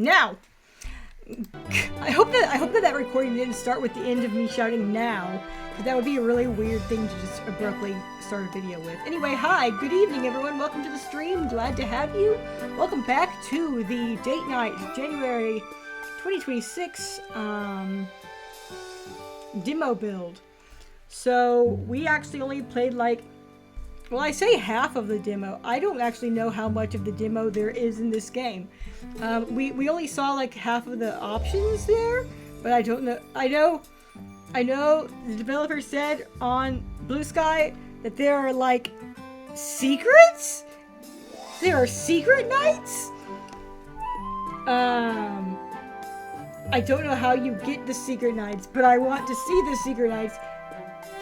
Now, I hope that recording didn't start with the end of me shouting now, because that would be a really weird thing to just abruptly start a video with. Anyway, hi, good evening everyone, welcome to the stream, glad to have you. Welcome back to the date night, January 2026 demo build. So, we actually only played well, I say half of the demo. I don't actually know how much of the demo there is in this game. We only saw like half of the options there, but I don't know. I know the developer said on Blue Sky that there are like secrets? There are secret nights? I don't know how you get the secret nights, but I want to see the secret nights.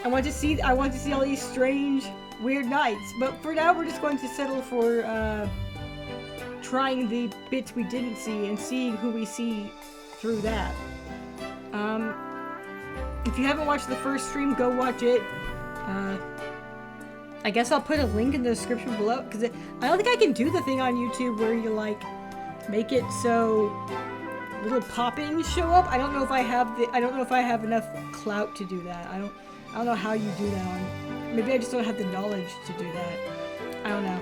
I want to see all these strange, weird nights. But for now, we're just going to settle for trying the bits we didn't see and seeing who we see through that. If you haven't watched the first stream, go watch it. I guess I'll put a link in the description below, because I don't think I can do the thing on YouTube where you like make it so little pop-ins show up. I don't know if I have enough clout to do that. I don't know how you do that on. Maybe I just don't have the knowledge to do that. I don't know.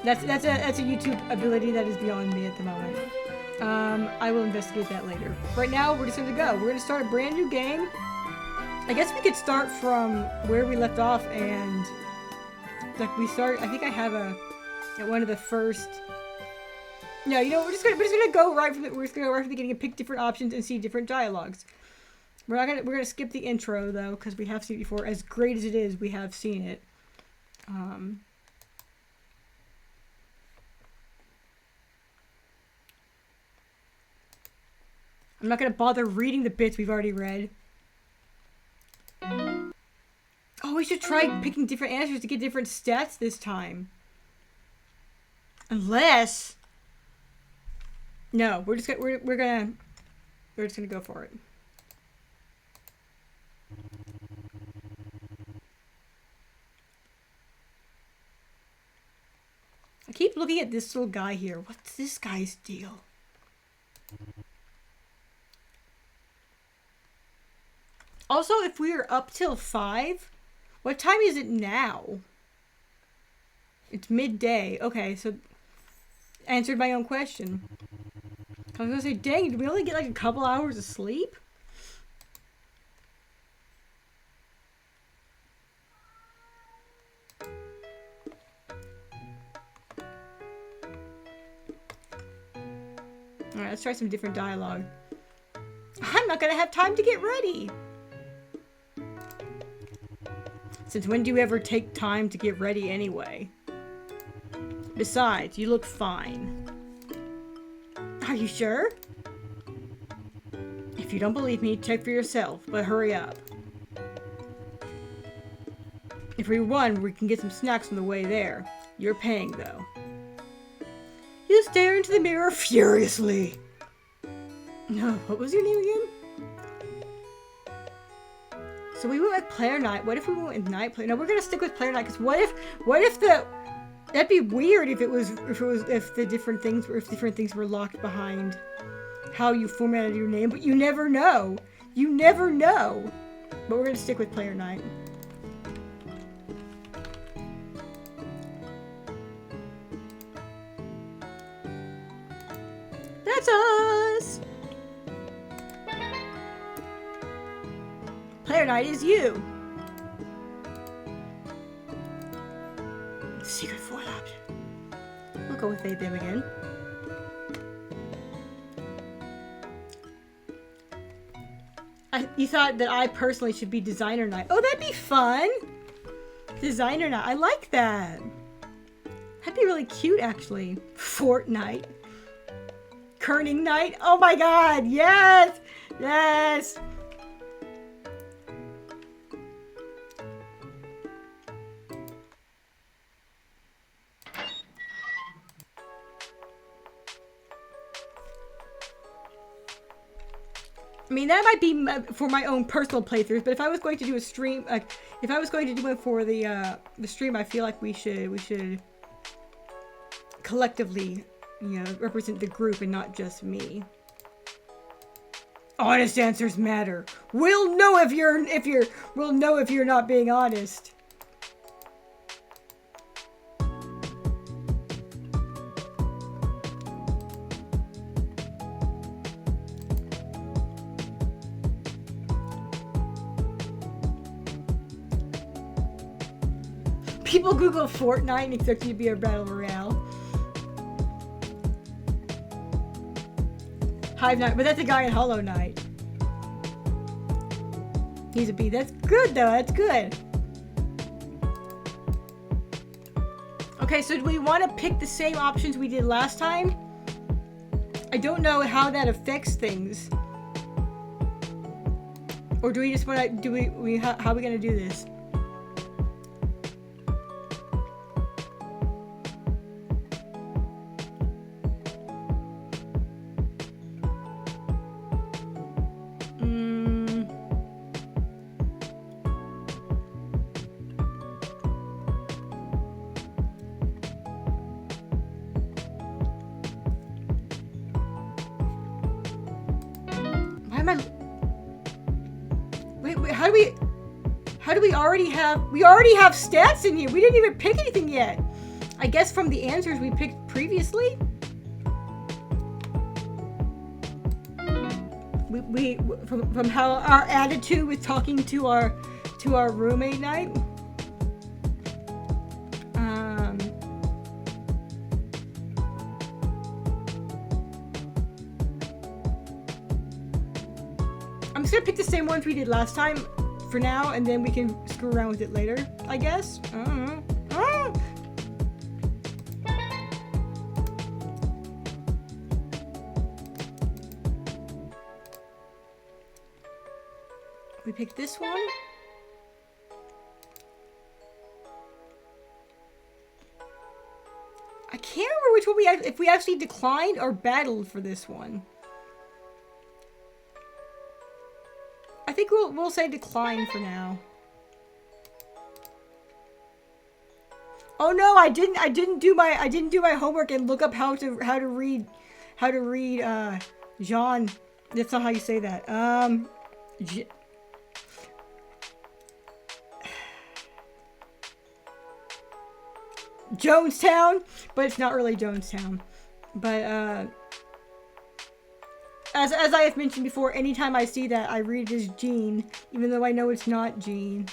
That's a YouTube ability that is beyond me at the moment. I will investigate that later. Right now, we're just gonna go. We're gonna start a brand new game. I guess we could start from where we left off and like I think I have at one of the first. No, you know, we're just gonna go right from the beginning and pick different options and see different dialogues. We're gonna skip the intro though, because we have seen it before. As great as it is, we have seen it. I'm not gonna bother reading the bits we've already read. Oh, we should try picking different answers to get different stats this time. Unless, no, we're just gonna go for it. I keep looking at this little guy here. What's this guy's deal? Also, if we are up till 5, what time is it now? It's midday. Okay, so answered my own question. I was gonna say, dang, did we only get like a couple hours of sleep? Alright, let's try some different dialogue. I'm not gonna have time to get ready! Since when do you ever take time to get ready anyway? Besides, you look fine. Are you sure? If you don't believe me, check for yourself, but hurry up. If we won, we can get some snacks on the way there. You're paying, though. You stare into the mirror furiously. No, what was your name again? So we went with player night. What if we went with night player? No, we're gonna stick with player night, because what if that'd be weird if different things were locked behind how you formatted your name, but you never know. You never know. But we're gonna stick with player night. That's us! Player night is you! Secret foil option. We'll go with they, them again. You thought that I personally should be designer night. Oh, that'd be fun! Designer night. I like that. That'd be really cute, actually. Fortnite. Kerning night. Oh my god, yes! Yes! I mean, that might be for my own personal playthroughs, but if I was going to do a stream, if I was going to do it for the stream, I feel like we should collectively you know, represent the group and not just me. Honest answers matter. We'll know if you're not being honest. People Google Fortnite and expect you to be a battle royale. Hive Knight, but that's a guy in Hollow Knight. He's a bee. That's good though. That's good. Okay, so do we want to pick the same options we did last time? I don't know how that affects things. Or do we just want to? How are we gonna do this? We already have stats in here. We didn't even pick anything yet. I guess from the answers we picked previously. From how our attitude with talking to our roommate night. I'm just gonna pick the same ones we did last time for now, and then we can screw around with it later, I guess. I don't know. We picked this one. I can't remember which one if we actually declined or battled for this one. I think we'll say decline for now. Oh no, I didn't do my homework and look up how to read Jean. That's not how you say that. Jonestown, but it's not really Jonestown. But as I have mentioned before, anytime I see that, I read it as Jean, even though I know it's not Jean.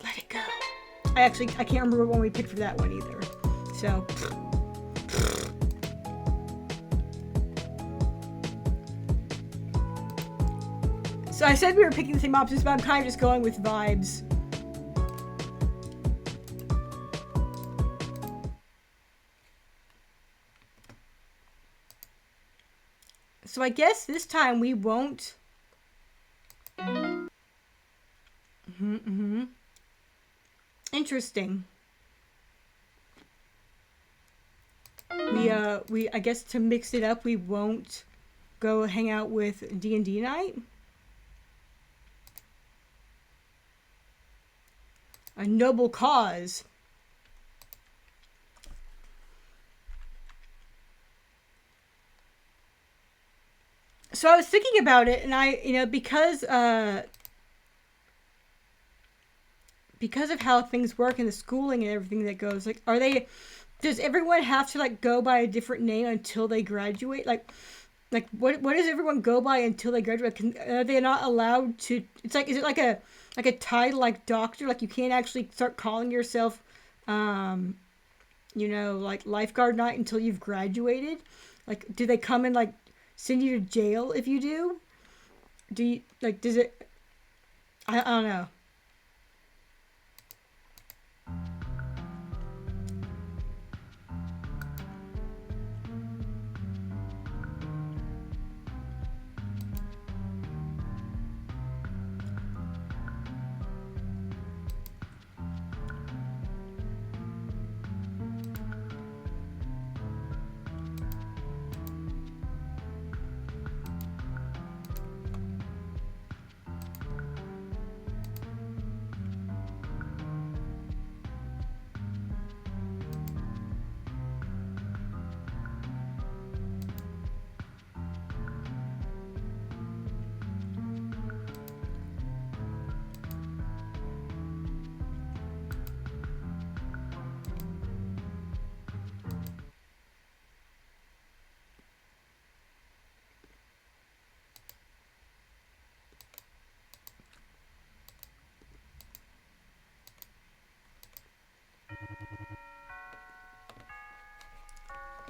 Let it go. I can't remember what one we picked for that one either. So. So I said we were picking the same options, but I'm kind of just going with vibes. So I guess this time we won't. Interesting. We I guess to mix it up, we won't go hang out with D&D night. A noble cause. So I was thinking about it, and because of how things work and the schooling and everything that goes, like, does everyone have to like go by a different name until they graduate? Like what does everyone go by until they graduate? Are they not allowed to? It's like, is it like a title like doctor? Like you can't actually start calling yourself, like lifeguard night until you've graduated? Like, do they come and like send you to jail if you do? Do you like? Does it? I don't know.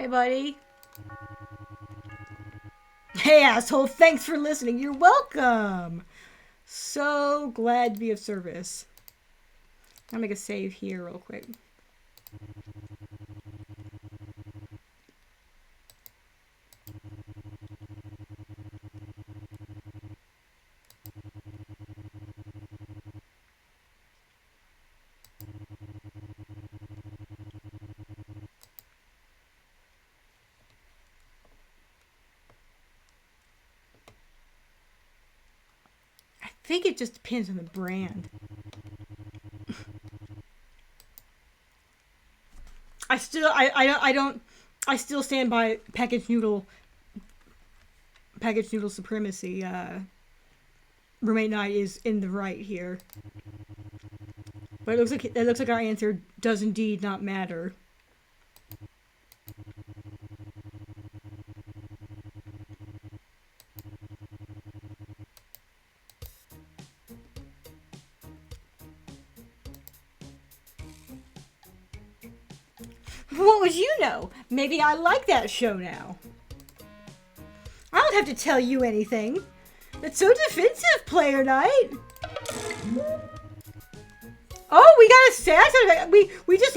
Hey, buddy. Hey, asshole. Thanks for listening. You're welcome. So glad to be of service. I'll make a save here real quick. I think it just depends on the brand. I still stand by packaged noodle supremacy. Roommate Night is in the right here. But it looks like our answer does indeed not matter. What would you know? Maybe I like that show now. I don't have to tell you anything. That's so defensive, Player Night. Oh, we got a status. We just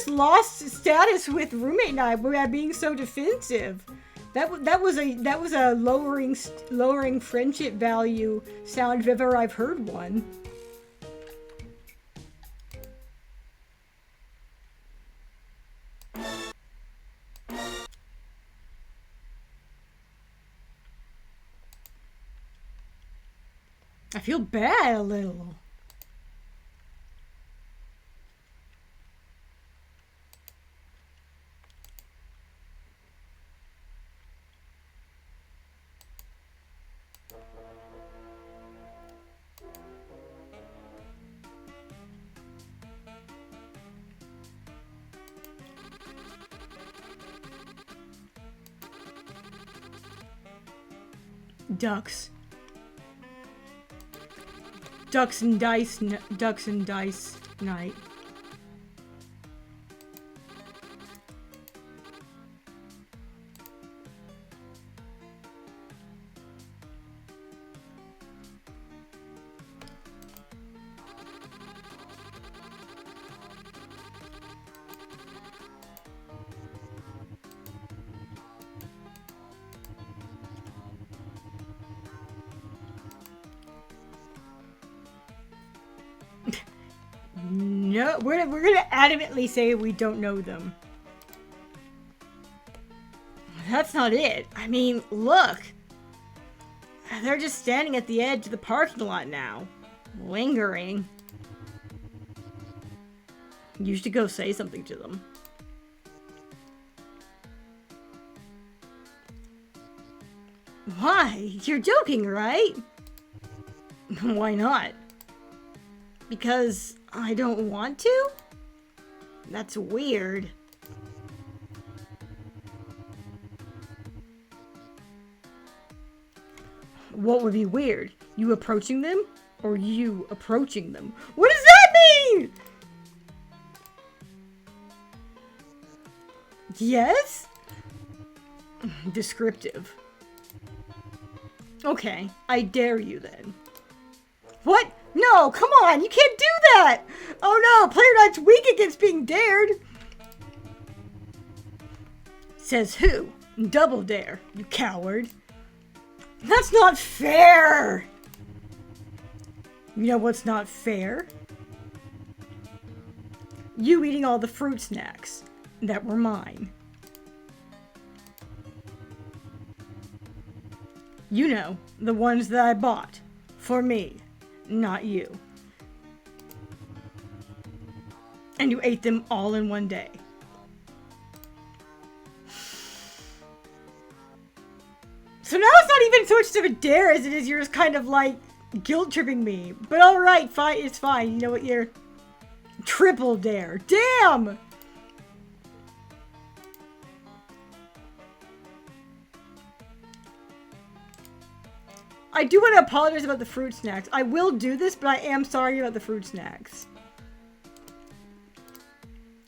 lost status with Roommate Night by being so defensive. That was a lowering friendship value sound if ever I've heard one. I feel bad a little. Ducks. Ducks and dice night. No, we're gonna adamantly say we don't know them. That's not it. I mean, look. They're just standing at the edge of the parking lot now. Lingering. You should go say something to them. Why? You're joking, right? Why not? Because I don't want to? That's weird. What would be weird? You approaching them? Or you approaching them? What does that mean? Yes? Descriptive. Okay, I dare you then. What? No, come on, you can't do that! Oh no, Player Night's weak against being dared! Says who? Double dare, you coward. That's not fair! You know what's not fair? You eating all the fruit snacks that were mine. You know, the ones that I bought for me. Not you. And you ate them all in one day. So now it's not even so much of a dare as it is you're just kind of like guilt tripping me. But alright, fine, it's fine. You know what, you're triple dare. Damn! I do want to apologize about the fruit snacks. I will do this, but I am sorry about the fruit snacks.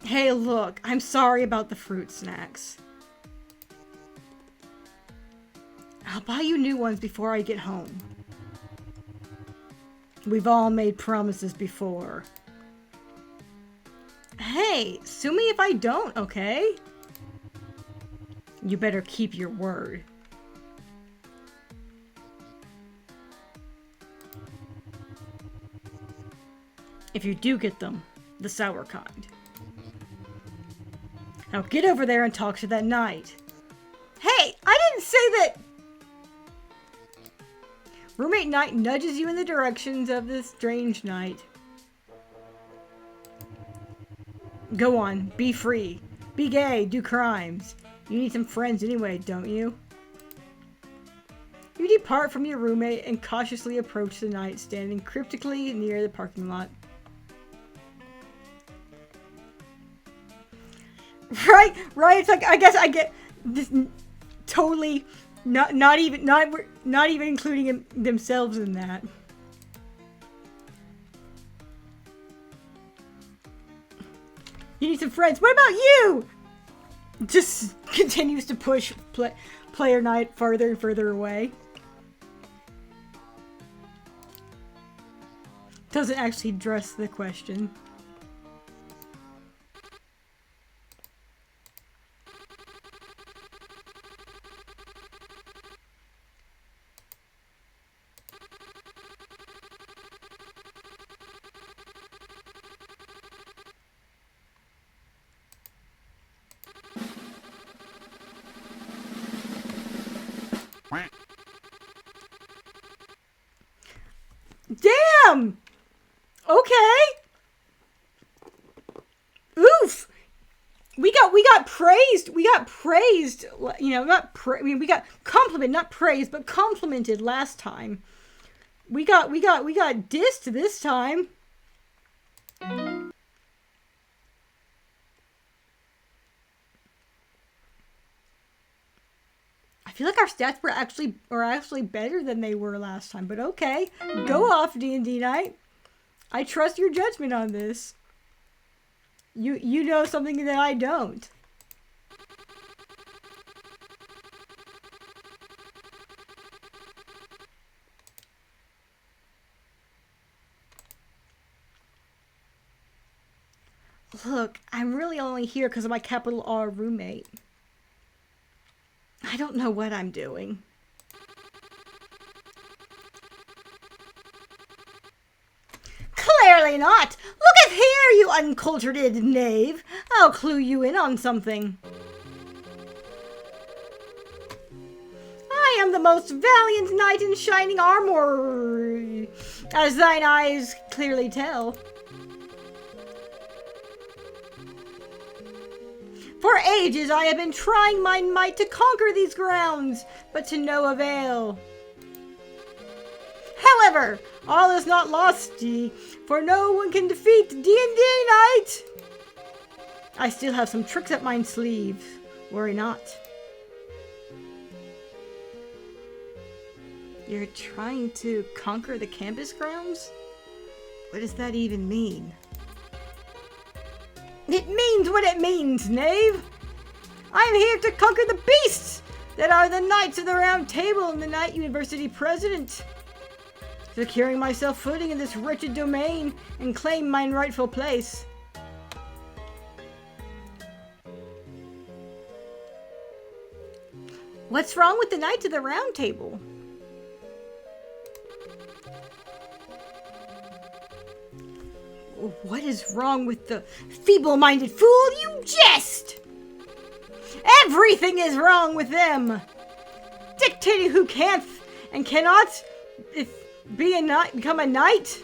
Hey, look, I'm sorry about the fruit snacks. I'll buy you new ones before I get home. We've all made promises before. Hey, sue me if I don't, okay? You better keep your word. If you do get them, the sour kind. Now get over there and talk to that knight. Hey, I didn't say that! Roommate Knight nudges you in the directions of this strange knight. Go on, be free. Be gay, do crimes. You need some friends anyway, don't you? You depart from your roommate and cautiously approach the knight standing cryptically near the parking lot. Right. It's like, I guess I get this totally not even including themselves in that. You need some friends. What about you? Just continues to push player Knight further and further away. Doesn't actually address the question. Damn! Okay. Oof. We got praised. We got praised. You know, we got complimented, not praised, but complimented last time. We got dissed this time. I feel like our stats are actually better than they were last time, but okay. Go off, D&D Knight. I trust your judgment on this. You know something that I don't. Look, I'm really only here because of my capital R roommate. I don't know what I'm doing. Clearly not! Look at here, you uncultured knave! I'll clue you in on something. I am the most valiant knight in shining armor, as thine eyes clearly tell. For ages I have been trying my might to conquer these grounds, but to no avail. However, all is not lost, for no one can defeat D&D Knight. I still have some tricks up my sleeve. Worry not. You're trying to conquer the campus grounds? What does that even mean? It means what it means, knave! I am here to conquer the beasts that are the Knights of the Round Table and the Knight University President. Securing myself footing in this wretched domain and claim mine rightful place. What's wrong with the Knights of the Round Table? What is wrong with the feeble-minded fool? You jest! Everything is wrong with them! Dictating who can't and cannot become a knight?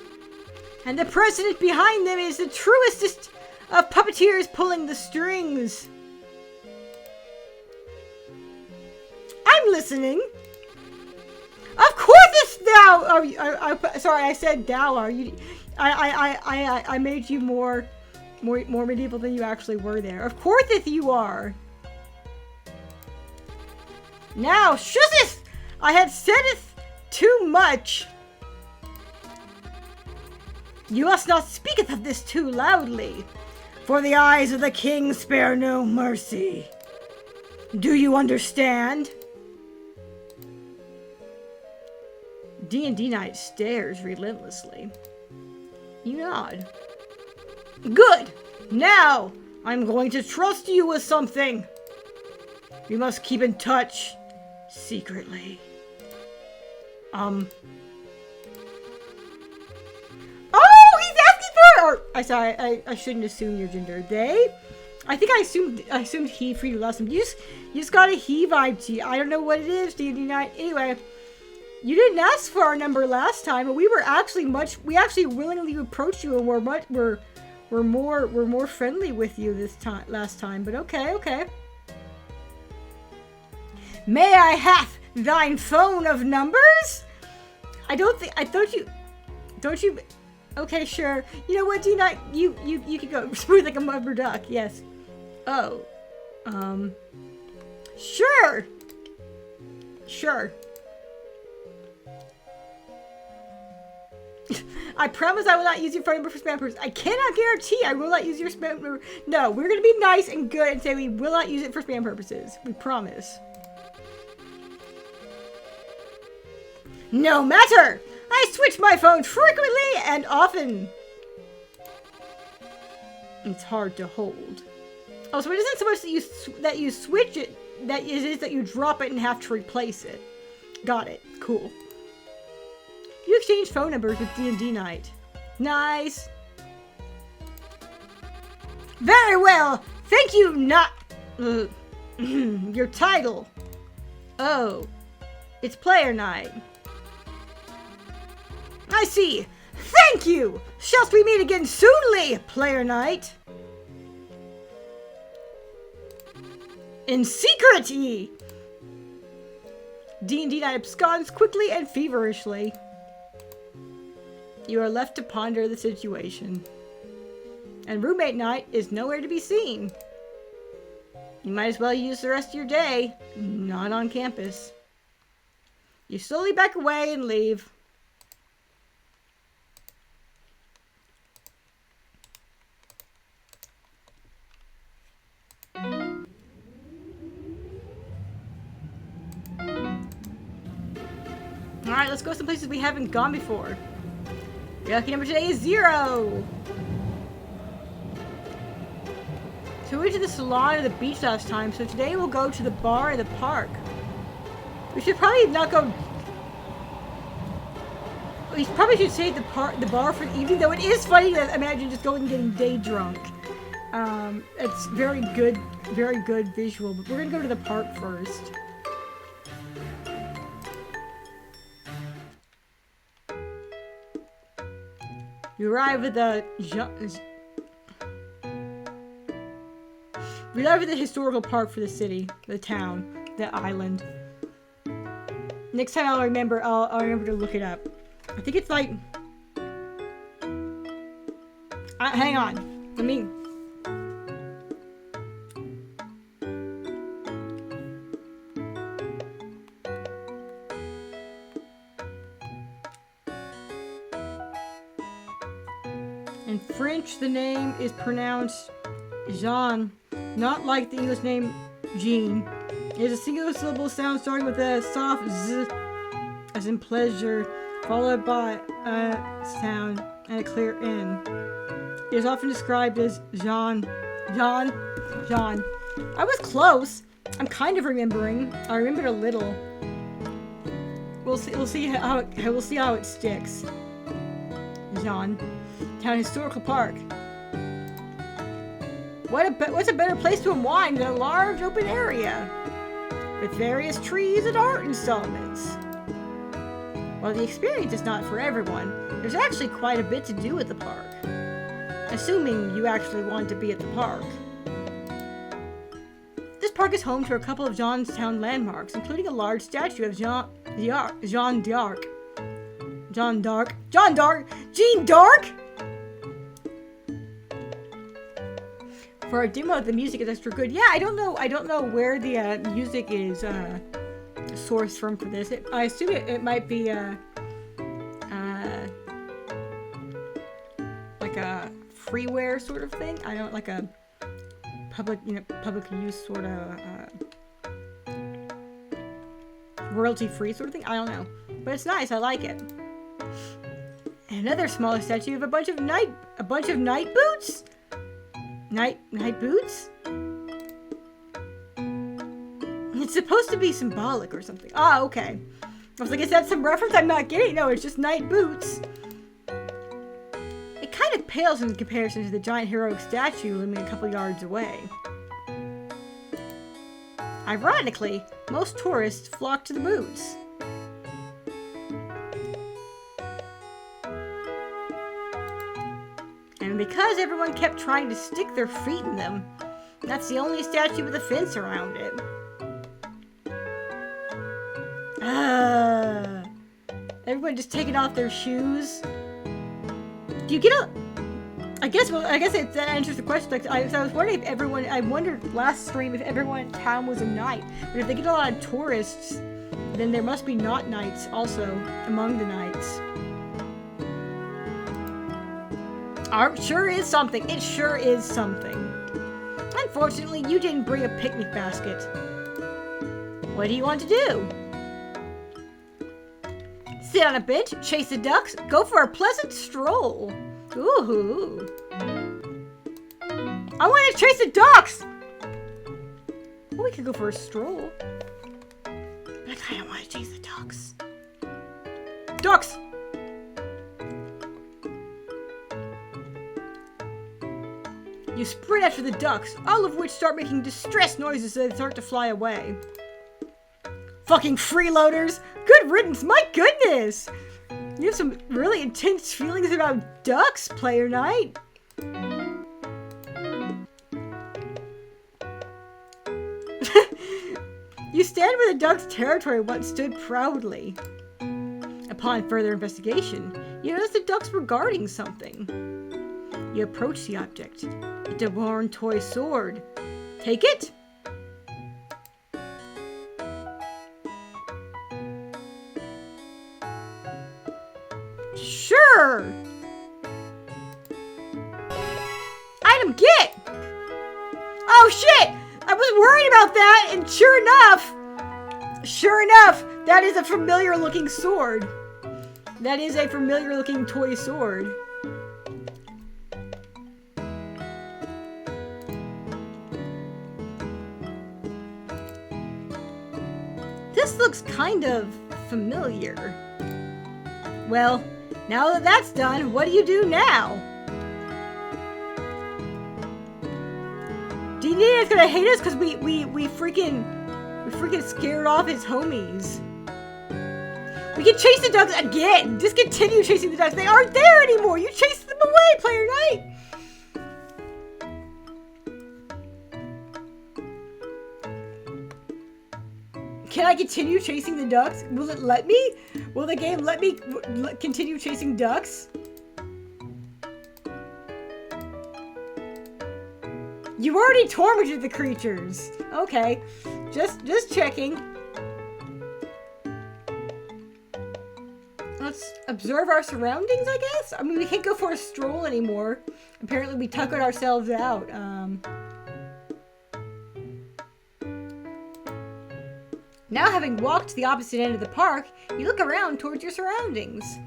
And the president behind them is the truest of puppeteers pulling the strings. I'm listening. Of course thou! Sorry, I said thou. Are you? I made you more medieval than you actually were there. Of course you are. Now, shusheth! I had saideth too much. You must not speaketh of this too loudly. For the eyes of the king spare no mercy. Do you understand? D&D Knight stares relentlessly. You nod. Good! Now, I'm going to trust you with something. We must keep in touch. Secretly. Oh, he's asking for... Or, I shouldn't assume your gender. They? I think I assumed he for you last time. You just got a he vibe to you. I don't know what it is, D&D Knight. Anyway, you didn't ask for our number last time, but we actually willingly approached you, and we're more friendly with you last time. But okay. May I have thine phone of numbers? Don't you? Okay, sure. You know what, D-Knight? You can go smooth like a rubber duck. Yes. Oh. Sure. I promise I will not use your phone number for spam purposes. I cannot guarantee I will not use your spam number. No, we're going to be nice and good and say we will not use it for spam purposes. We promise. No matter! I switch my phone frequently and often. It's hard to hold. Oh, so it isn't so much that you switch it, that it is that you drop it and have to replace it. Got it. Cool. You exchange phone numbers with D&D Knight. Nice. Very well. Thank you, not... your title. Oh. It's Player Knight. I see. Thank you. Shall we meet again soonly, Player Knight? In secret, ye! D&D Knight absconds quickly and feverishly. You are left to ponder the situation. And Roommate Knight is nowhere to be seen. You might as well use the rest of your day not on campus. You slowly back away and leave. Alright, let's go some places we haven't gone before. Your lucky number today is 0. So we went to the salon or the beach last time, so today we'll go to the bar and the park. We should probably not go... We probably should save the bar for the evening, though it is funny to imagine just going and getting day drunk. It's very good visual, but we're gonna go to the park first. You arrive at the historical park for the city, the town, the island. Next time I'll remember to look it up. I think it's like... hang on. Let me... In French, the name is pronounced Jean, not like the English name Jean. It is a single syllable sound starting with a soft z, as in pleasure, followed by a sound and a clear N. It is often described as Jean. I was close. I'm kind of remembering. I remembered a little. We'll see how it sticks. Jean. Town Historical Park. What's a better place to unwind than a large open area with various trees and art installments? While the experience is not for everyone, there's actually quite a bit to do at the park. Assuming you actually want to be at the park. This park is home to a couple of Johnstown landmarks, including a large statue of Jeanne d'Arc. Jeanne d'Arc? For our demo, the music is extra good. Yeah, I don't know where the music is sourced from for this. I assume it might be like a freeware sort of thing. I don't like a public use sort of royalty free sort of thing. I don't know, but it's nice. I like it. And another smaller statue of a bunch of night boots. Night boots. It's supposed to be symbolic or something. Ah, okay. I was like, is that some reference I'm not getting? No, it's just night boots. It kind of pales in comparison to the giant heroic statue looming a couple yards away. Ironically, most tourists flock to the boots. And because everyone kept trying to stick their feet in them, that's the only statue with a fence around it. Everyone just taking off their shoes. Do you get a... I guess that answers the question. Like, I was wondering if everyone... I wondered last stream if everyone in town was a knight. But if they get a lot of tourists, then there must be not knights also among the knights. Art sure is something. It sure is something. Unfortunately, you didn't bring a picnic basket. What do you want to do? Sit on a bench, chase the ducks, go for a pleasant stroll. Ooh. I want to chase the ducks! Well, we could go for a stroll. But I kind of want to chase the ducks. Ducks! You sprint after the ducks, all of which start making distress noises as they start to fly away. Fucking freeloaders! Good riddance, my goodness! You have some really intense feelings about ducks, Player Knight. You stand where the duck's territory once stood proudly. Upon further investigation, you notice the ducks were guarding something. You approach the object. It's a worn toy sword. Take it? Sure! Item get! Oh shit! I was worried about that, and sure enough, that is a familiar looking sword. That is a familiar looking toy sword. This looks kind of familiar. Well, now that that's done, what do you do now? Do you think it's gonna hate us because we freaking scared off his homies? We can chase the ducks again. Just continue chasing the ducks. They aren't there anymore. You chased them away, Player Knight. Can I continue chasing the ducks? Will it let me? Will the game let me continue chasing ducks? You already tormented the creatures. Okay, just checking. Let's observe our surroundings, I guess? I mean, we can't go for a stroll anymore. Apparently we tuckered ourselves out. Now, having walked to the opposite end of the park, you look around towards your surroundings.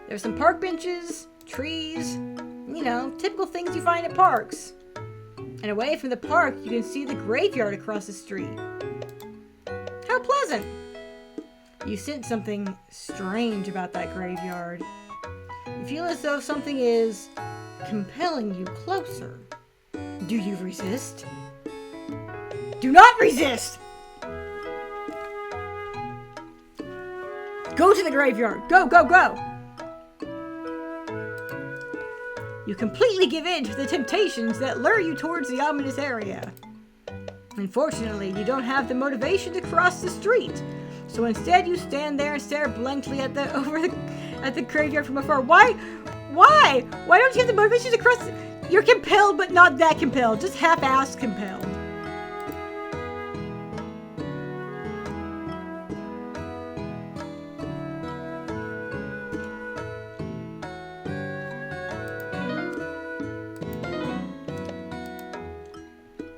There's some park benches, trees, you know, typical things you find at parks. And away from the park, you can see the graveyard across the street. How pleasant! You sense something strange about that graveyard. You feel as though something is compelling you closer. Do you resist? Do not resist! Go to the graveyard! Go, go, go! You completely give in to the temptations that lure you towards the ominous area. Unfortunately, you don't have the motivation to cross the street, so instead you stand there and stare blankly at the graveyard from afar. Why? Why don't you have the motivation to cross? You're compelled, but not that compelled. Just half-assed compelled.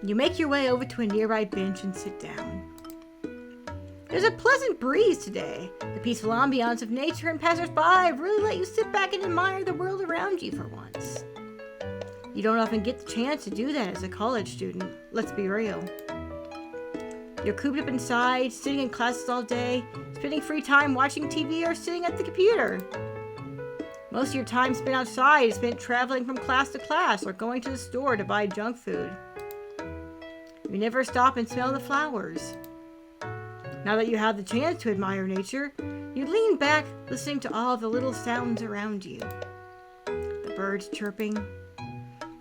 You make your way over to a nearby bench and sit down. There's a pleasant breeze today. The peaceful ambiance of nature and passers-by really let you sit back and admire the world around you for once. You don't often get the chance to do that as a college student, let's be real. You're cooped up inside, sitting in classes all day, spending free time watching TV or sitting at the computer. Most of your time spent outside is spent traveling from class to class or going to the store to buy junk food. You never stop and smell the flowers. Now that you have the chance to admire nature, you lean back, listening to all the little sounds around you. The birds chirping,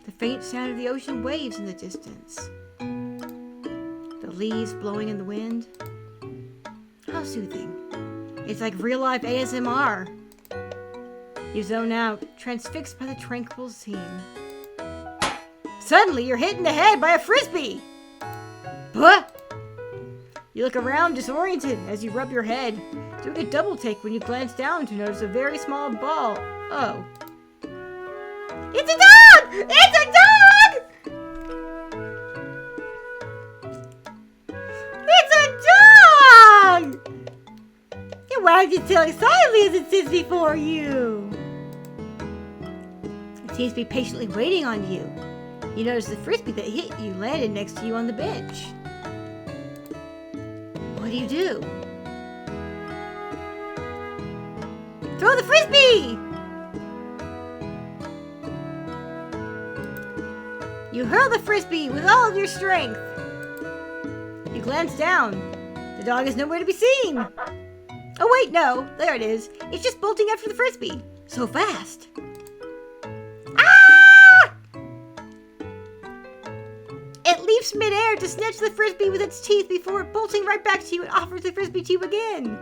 the faint sound of the ocean waves in the distance, the leaves blowing in the wind. How soothing. It's like real-life ASMR. You zone out, transfixed by the tranquil scene. Suddenly, you're hit in the head by a frisbee! What? You look around disoriented as you rub your head, doing a double take when you glance down to notice a very small ball. Oh. It's a dog! It's a dog! It's a dog! It wags its tail excitedly as it sits before you. It seems to be patiently waiting on you. You notice the frisbee that hit you landed next to you on the bench. What do you do? Throw the frisbee! You hurl the frisbee with all of your strength. You glance down. The dog is nowhere to be seen. Oh wait, no. There it is. It's just bolting after the frisbee. So fast. Ah! It leaps midair to snatch the frisbee with its teeth before bolting right back to you and offers the frisbee to you again.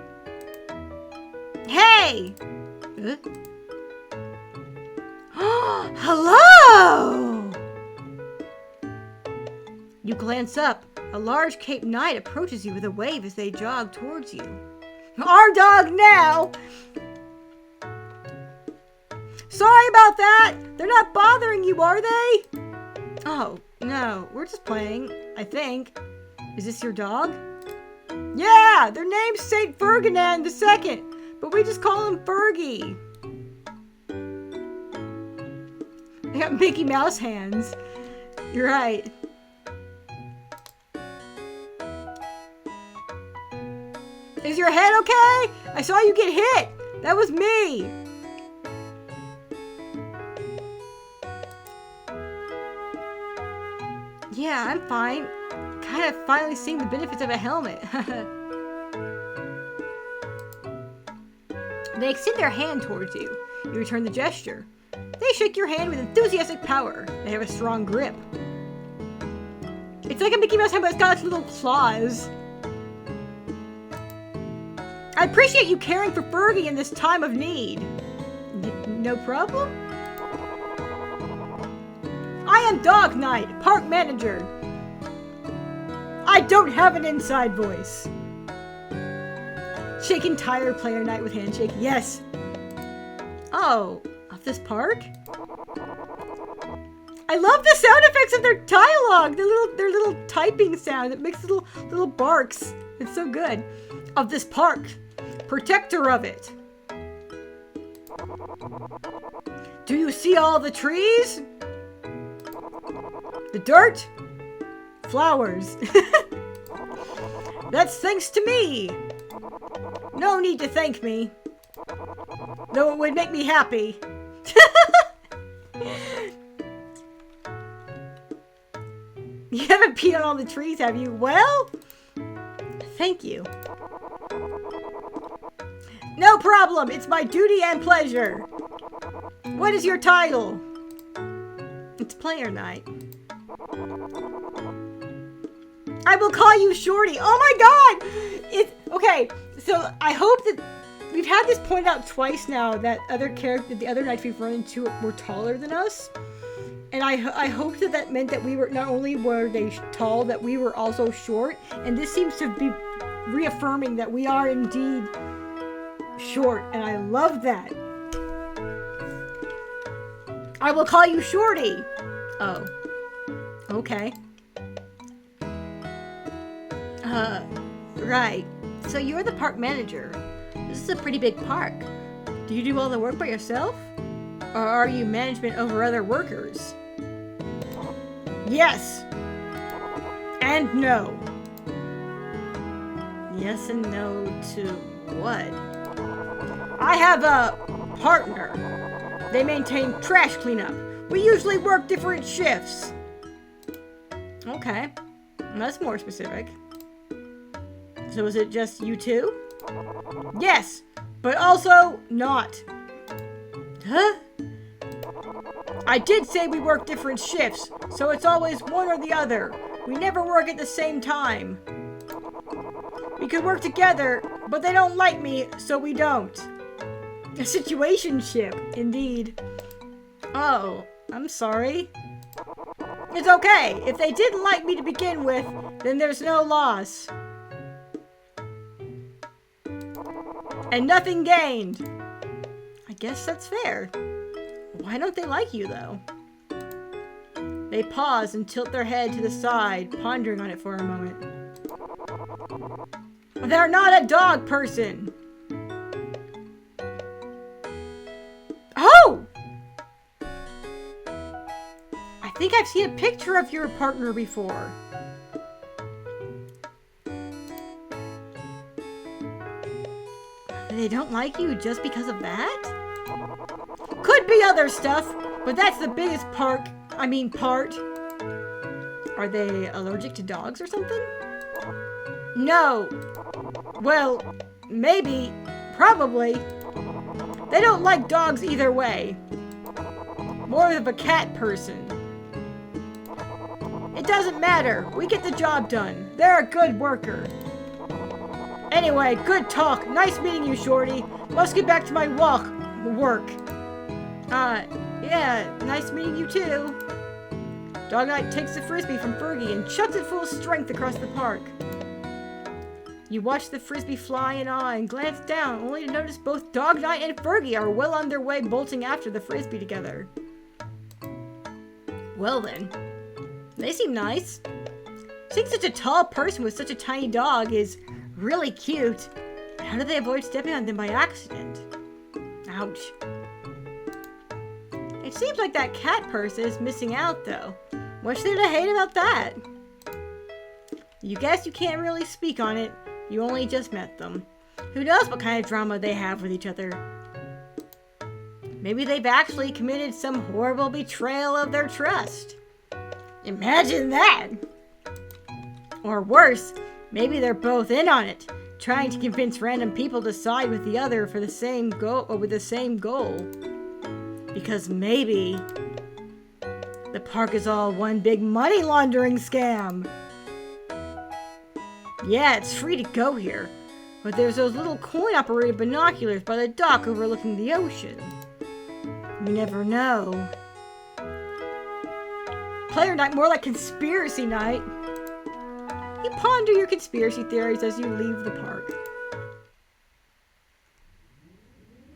Hey! Hello! You glance up. A large Cape Knight approaches you with a wave as they jog towards you. Our dog now! Sorry about that! They're not bothering you, are they? Oh, no. We're just playing, I think. Is this your dog? Yeah! Their name's St. Ferdinand II, but we just call him Fergie. They got Mickey Mouse hands. You're right. Is your head okay? I saw you get hit. That was me. Yeah, I'm fine. Kind of finally seeing the benefits of a helmet. They extend their hand towards you. You return the gesture. They shake your hand with enthusiastic power. They have a strong grip. It's like a Mickey Mouse hand, but it's got its little claws. I appreciate you caring for Fergie in this time of need. No problem? I am Dog Knight, park manager. I don't have an inside voice. Shaking tire player Knight with handshake. Yes. Oh, of this park? I love the sound effects of their dialogue. Their little typing sound that makes little barks. It's so good. Of this park. Protector of it. Do you see all the trees? The dirt? Flowers. That's thanks to me. No need to thank me. Though it would make me happy. You haven't peed on all the trees, have you? Well, thank you. No problem. It's my duty and pleasure. What is your title? It's Player Knight. I will call you Shorty. Oh my god! It's okay. So I hope that we've had this pointed out twice now that the other knights we've run into were taller than us, and I hope that meant that we were not only were they tall, that we were also short, and this seems to be reaffirming that we are indeed short, and I love that. I will call you Shorty. Oh, okay. Right. So you're the park manager. This is a pretty big park. Do you do all the work by yourself? Or are you management over other workers? Yes. And no. Yes and no to what? I have a partner. They maintain trash cleanup. We usually work different shifts. Okay. That's more specific. So is it just you two? Yes, but also not. Huh? I did say we work different shifts, so it's always one or the other. We never work at the same time. We could work together, but they don't like me, so we don't. A situationship, indeed. Oh, I'm sorry. It's okay. If they didn't like me to begin with, then there's no loss. And nothing gained. I guess that's fair. Why don't they like you, though? They pause and tilt their head to the side, pondering on it for a moment. They're not a dog person. Oh! I think I've seen a picture of your partner before. They don't like you just because of that? Could be other stuff, but that's the biggest part. Are they allergic to dogs or something? No. Well, maybe. Probably. They don't like dogs either way. More of a cat person. It doesn't matter. We get the job done. They're a good worker. Anyway, good talk. Nice meeting you, Shorty. Must get back to my work. Yeah, nice meeting you too. Dog Knight takes the frisbee from Fergie and chucks it full strength across the park. You watch the frisbee fly in awe and glance down, only to notice both Dog Knight and Fergie are well on their way bolting after the frisbee together. Well then, they seem nice. Seeing such a tall person with such a tiny dog is really cute. How do they avoid stepping on them by accident? Ouch. It seems like that cat person is missing out, though. What's there to hate about that? You guess you can't really speak on it. You only just met them. Who knows what kind of drama they have with each other? Maybe they've actually committed some horrible betrayal of their trust. Imagine that! Or worse, maybe they're both in on it, trying to convince random people to side with the other for the same goal, or with the same goal. Because maybe the park is all one big money laundering scam. Yeah, it's free to go here, but there's those little coin-operated binoculars by the dock overlooking the ocean. You never know. Player night, more like conspiracy night. You ponder your conspiracy theories as you leave the park.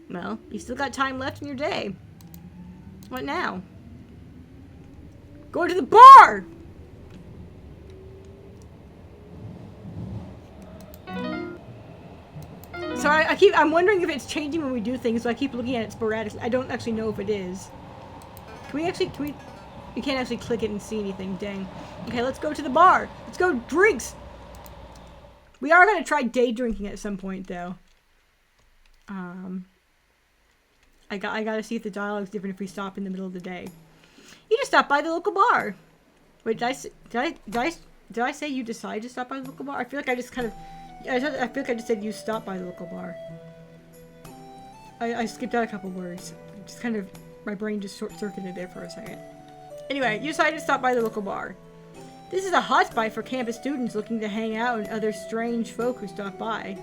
Well, you still got time left in your day. What now? Go to the bar! Sorry, I'm wondering if it's changing when we do things, so I keep looking at it sporadically. I don't actually know if it is. You can't actually click it and see anything, dang. Okay, let's go to the bar. Let's go drinks! We are going to try day drinking at some point, though. I gotta see if the dialogue's different if we stop in the middle of the day. You just stopped by the local bar. Wait, did I say you decided to stop by the local bar? I feel like I just kind of... I feel like I just said you stopped by the local bar. I skipped out a couple words. Just kind of... My brain just short-circuited there for a second. Anyway, you decided to stop by the local bar. This is a hotspot for campus students looking to hang out and other strange folk who stop by.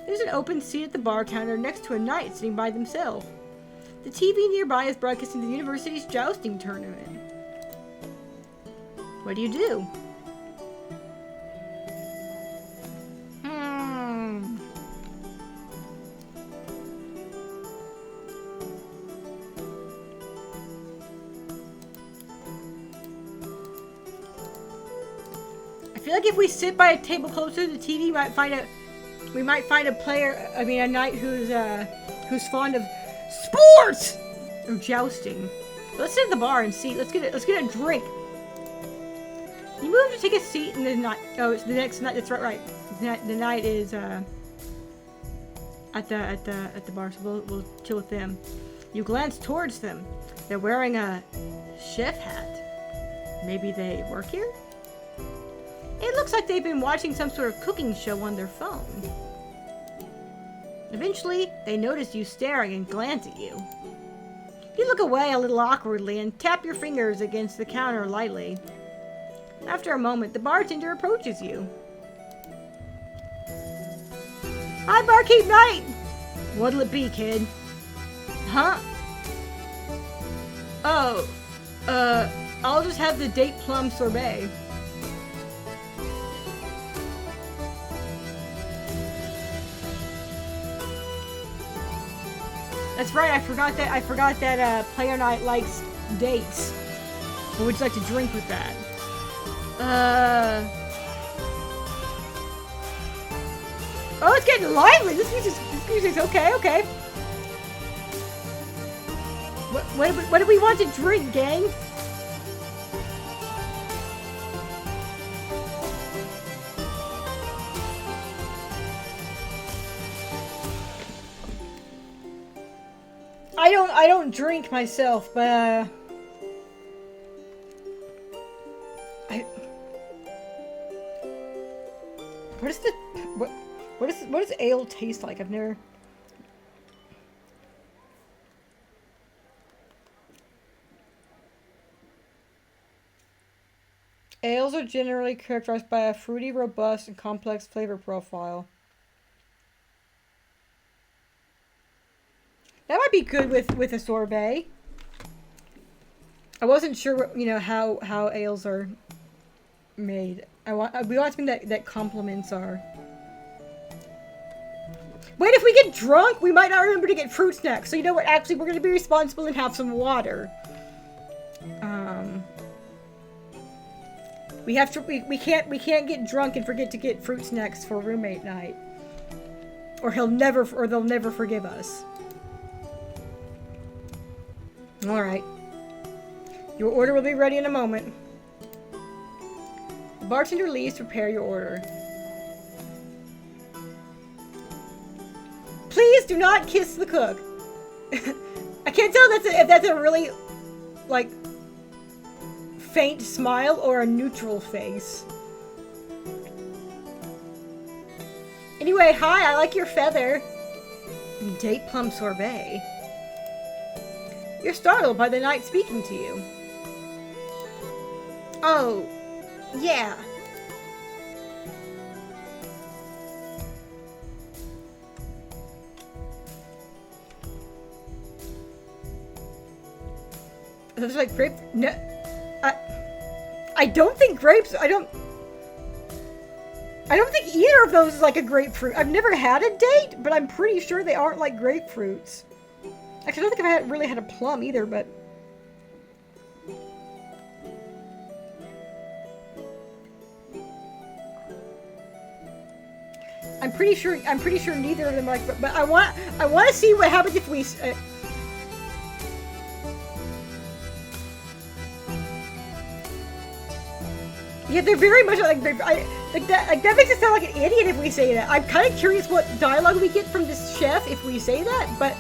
There's an open seat at the bar counter next to a knight sitting by themselves. The TV nearby is broadcasting the university's jousting tournament. What do you do? feel like if we sit by a table closer to the TV, we might find a player, I mean a knight who's fond of sports or jousting. Let's sit at the bar and see. Let's get a drink. You move to take a seat in the night. Oh, it's the next night. That's right. The night is at the bar, so we'll chill with them. You glance towards them. They're wearing a chef hat. Maybe they work here? It looks like they've been watching some sort of cooking show on their phone. Eventually, they notice you staring and glance at you. You look away a little awkwardly and tap your fingers against the counter lightly. After a moment, the bartender approaches you. Hi, Barkeep Knight! What'll it be, kid? Huh? Oh, I'll just have the date plum sorbet. That's right, I forgot that Player Knight likes dates. What would you like to drink with that? Oh, it's getting lively! This music's okay. What do we want to drink, gang? I don't drink myself, but what does ale taste like? I've never. Ales are generally characterized by a fruity, robust, and complex flavor profile. That might be good with a sorbet. I wasn't sure, how ales are made. We want something that complements our. Wait, if we get drunk, we might not remember to get fruit snacks. So you know what? Actually, we're gonna be responsible and have some water. We can't get drunk and forget to get fruit snacks for roommate night, or they'll never forgive us. All right, your order will be ready in a moment. The bartender leaves to prepare your order. Please do not kiss the cook. I can't tell if that's a really faint smile or a neutral face. Anyway, hi, I like your feather. Date plum sorbet. You're startled by the knight speaking to you. Oh, yeah. It's like grape. No, I don't think grapes. I don't think either of those is like a grapefruit. I've never had a date, but I'm pretty sure they aren't like grapefruits. Actually, I don't think I've really had a plum either, but. I'm pretty sure neither of them are like. But I want to see what happens if we. Yeah, they're very much like that makes it sound like an idiot if we say that. I'm kind of curious what dialogue we get from this chef if we say that, but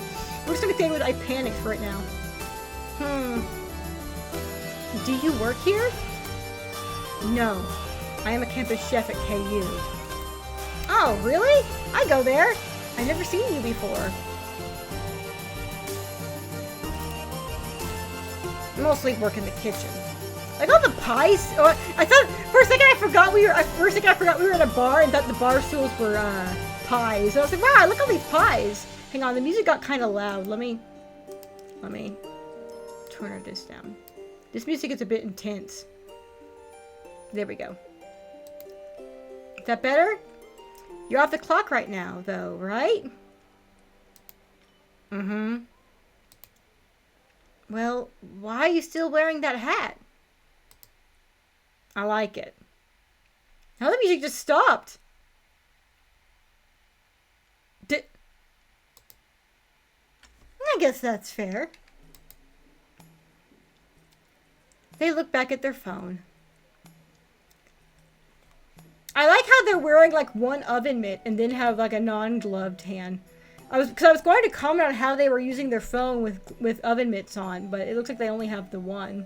we're just gonna say with I panicked right now. Do you work here? No, I am a campus chef at KU. Oh, really? I go there. I've never seen you before. I mostly work in the kitchen. Like all the pies. Oh, I thought for a second I forgot we were at a bar and thought the bar stools were pies. I was like, wow, look at all these pies. Hang on, the music got kind of loud. Let me turn this down. This music is a bit intense. There we go. Is that better? You're off the clock right now, though, right? Mm-hmm. Well, why are you still wearing that hat? I like it. Now the music just stopped. I guess that's fair. They look back at their phone. I like how they're wearing like one oven mitt and then have like a non-gloved hand. Because I was going to comment on how they were using their phone with oven mitts on, but it looks like they only have the one.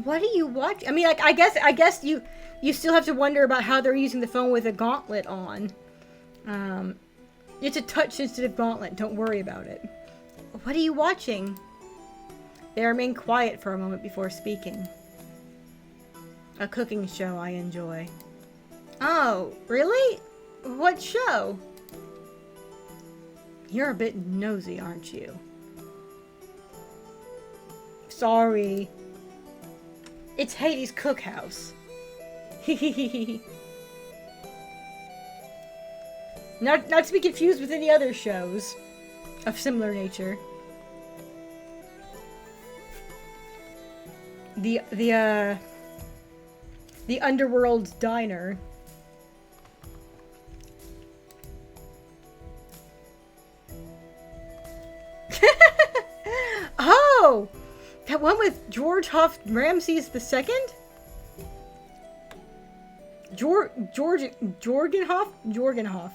What do you watch? I mean, like, I guess you still have to wonder about how they're using the phone with a gauntlet on. It's a touch-sensitive gauntlet. Don't worry about it. What are you watching? They remain quiet for a moment before speaking. A cooking show I enjoy. Oh, really? What show? You're a bit nosy, aren't you? Sorry. It's Hades' Cookhouse. Not to be confused with any other shows of similar nature. The Underworld's Diner. Oh! That one with George Huff Ramses II? Jorgenhoff? Jorgenhoff.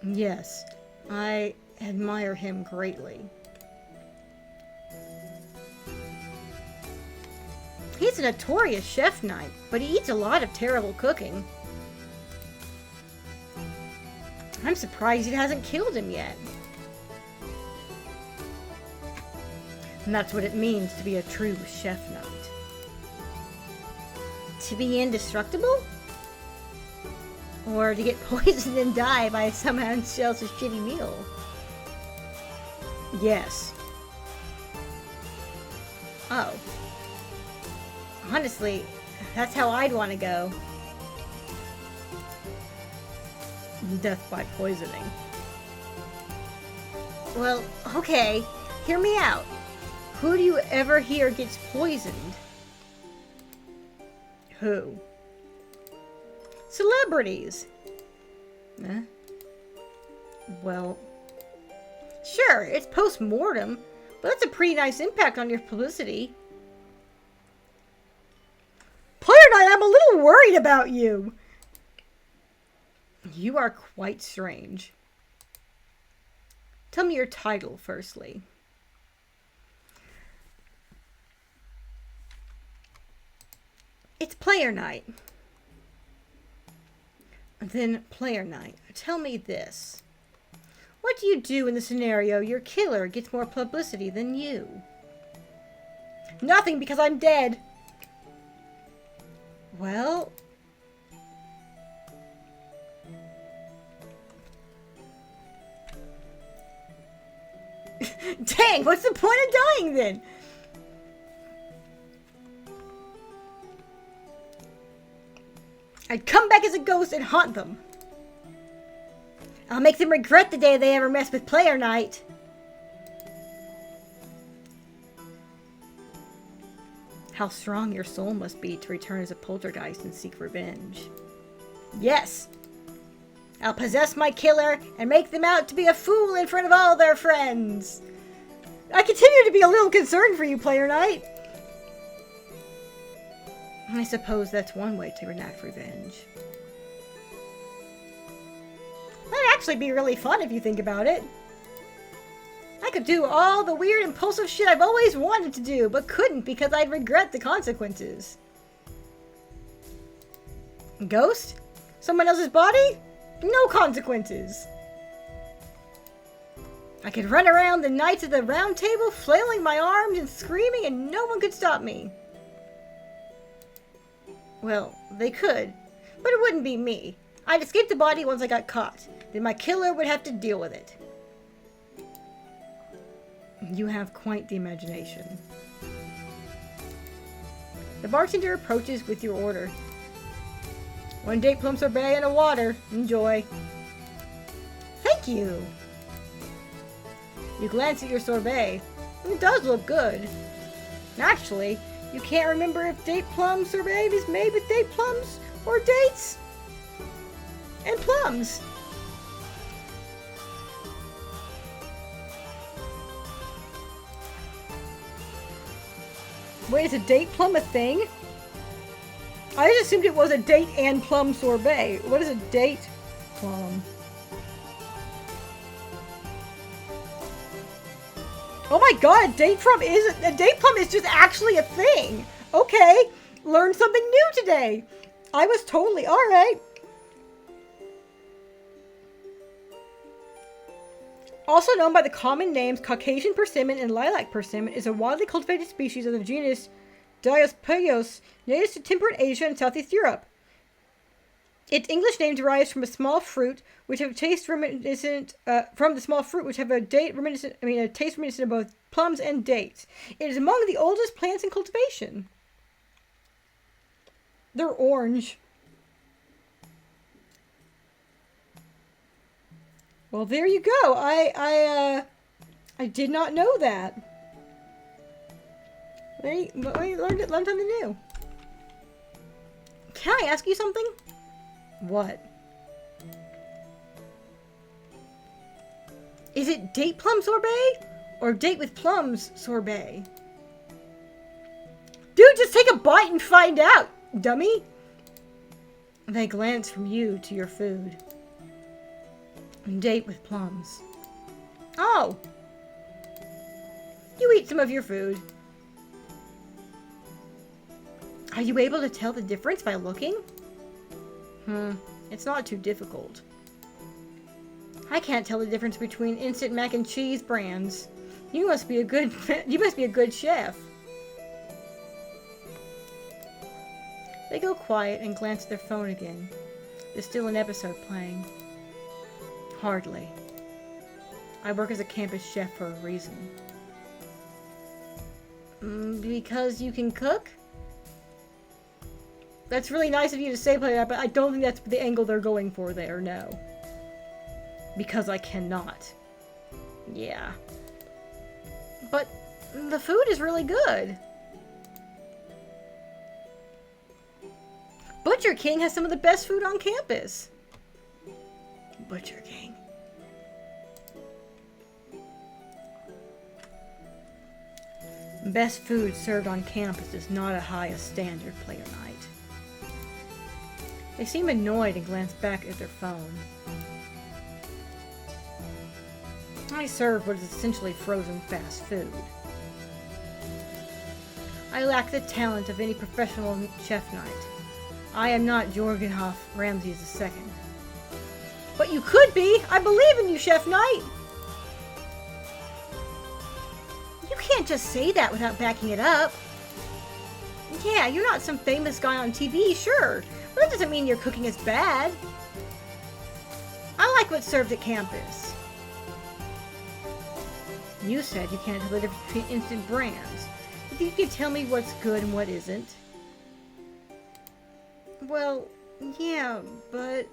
Yes, I admire him greatly. He's a notorious chef knight, but he eats a lot of terrible cooking. I'm surprised he hasn't killed him yet. And that's what it means to be a true chef knight. To be indestructible? Or to get poisoned and die by someone else's shitty meal? Yes. Oh. Honestly, that's how I'd want to go. Death by poisoning. Well, okay. Hear me out. Who do you ever hear gets poisoned? Who? Celebrities. Huh? Well, sure, it's post-mortem, but that's a pretty nice impact on your publicity. Player Knight, I'm a little worried about you. You are quite strange. Tell me your title, firstly. It's Player Knight. Then, Player Knight, tell me this. What do you do in the scenario your killer gets more publicity than you? Nothing, because I'm dead. Well... Dang, what's the point of dying then? I'd come back as a ghost and haunt them. I'll make them regret the day they ever messed with Player Knight. How strong your soul must be to return as a poltergeist and seek revenge. Yes! I'll possess my killer and make them out to be a fool in front of all their friends. I continue to be a little concerned for you, Player Knight. I suppose that's one way to enact revenge. That'd actually be really fun if you think about it. I could do all the weird impulsive shit I've always wanted to do, but couldn't because I'd regret the consequences. Ghost? Someone else's body? No consequences. I could run around the Knights of the Round Table flailing my arms and screaming and no one could stop me. Well, they could, but it wouldn't be me. I'd escape the body once I got caught. Then my killer would have to deal with it. You have quite the imagination. The bartender approaches with your order. 1 date plum sorbet and a water. Enjoy. Thank you. You glance at your sorbet. It does look good. Naturally, you can't remember if date plum sorbet is made with date plums or dates and plums. Wait, is a date plum a thing? I just assumed it was a date and plum sorbet. What is a date plum? Oh my god, a date plum is just actually a thing. Okay, learned something new today. I was totally alright. Also known by the common names Caucasian persimmon and lilac persimmon, is a widely cultivated species of the genus Diospyros, native to temperate Asia and Southeast Europe. Its English name derives from a small fruit which have a taste reminiscent a taste reminiscent of both plums and dates. It is among the oldest plants in cultivation. They're orange. Well, there you go. I did not know that. Learned something new. Can I ask you something? What? Is it date plum sorbet or date with plums sorbet? Dude, just take a bite and find out, dummy. They glance from you to your food. Date with plums. Oh. You eat some of your food. Are you able to tell the difference by looking? It's not too difficult. I can't tell the difference between instant mac and cheese brands. You must be a good chef. They go quiet and glance at their phone again. There's still an episode playing. Hardly. I work as a campus chef for a reason. Because you can cook? That's really nice of you to say that, but I don't think that's the angle they're going for there, no. Because I cannot. Yeah. But the food is really good. Butcher King has some of the best food on campus. Butcher King. Best food served on campus is not a highest standard, player knight. They seem annoyed and glance back at their phone. I serve what is essentially frozen fast food. I lack the talent of any professional chef knight. I am not Jorgenhoff Ramses II. But you could be! I believe in you, Chef Knight! You can't just say that without backing it up. Yeah, you're not some famous guy on TV, sure. But that doesn't mean your cooking is bad. I like what's served at campus. You said you can't tell the difference between instant brands. You think you could tell me what's good and what isn't? Well, yeah, but...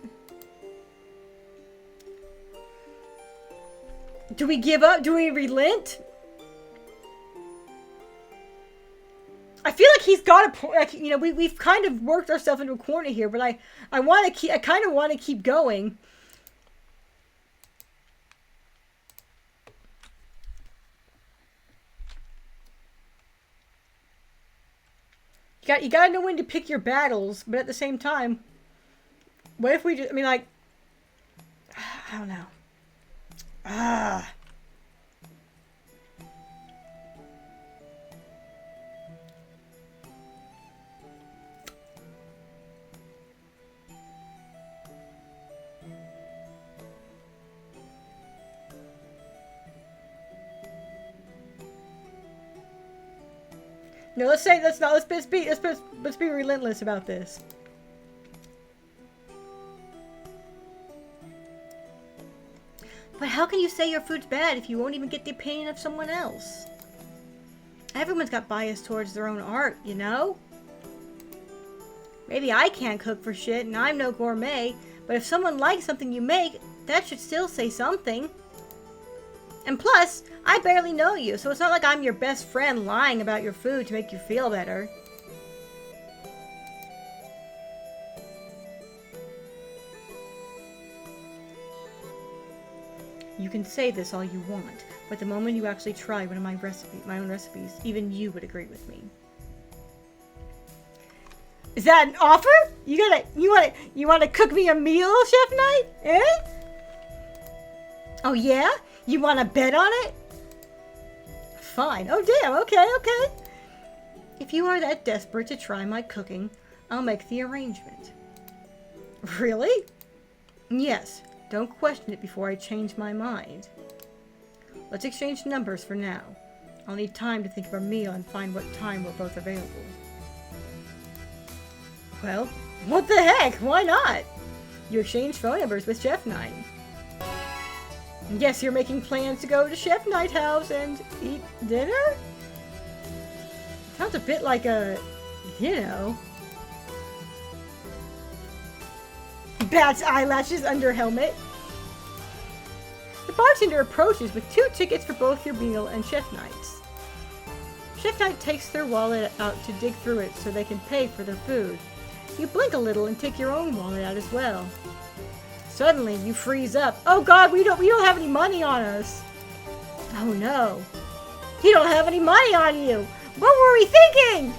Do we give up? Do we relent? I feel like he's got a point. Like, you know, we've kind of worked ourselves into a corner here, but I kind of want to keep going. You gotta know when to pick your battles, but at the same time, what if we just, I mean, like, I don't know. No, let's be relentless about this. But how can you say your food's bad if you won't even get the opinion of someone else? Everyone's got bias towards their own art, you know? Maybe I can't cook for shit and I'm no gourmet, but if someone likes something you make, that should still say something. And plus, I barely know you, so it's not like I'm your best friend lying about your food to make you feel better. You can say this all you want, but the moment you actually try one of my own recipes, even you would agree with me. Is that an offer? You wanna cook me a meal, Chef Knight? Eh? Oh yeah? You wanna bet on it? Fine. Oh damn, okay. If you are that desperate to try my cooking, I'll make the arrangement. Really? Yes. Don't question it before I change my mind. Let's exchange numbers for now. I'll need time to think of a meal and find what time we're both available. Well, what the heck? Why not? You exchange phone numbers with Chef Knight. Guess you're making plans to go to Chef Knight's house and eat dinner? Sounds a bit like a, Bat's eyelashes under helmet. The bartender approaches with 2 tickets for both your meal and Chef Knight's. Chef Knight takes their wallet out to dig through it so they can pay for their food. You blink a little and take your own wallet out as well. Suddenly, you freeze up. Oh God, we don't have any money on us. Oh no. You don't have any money on you. What were we thinking?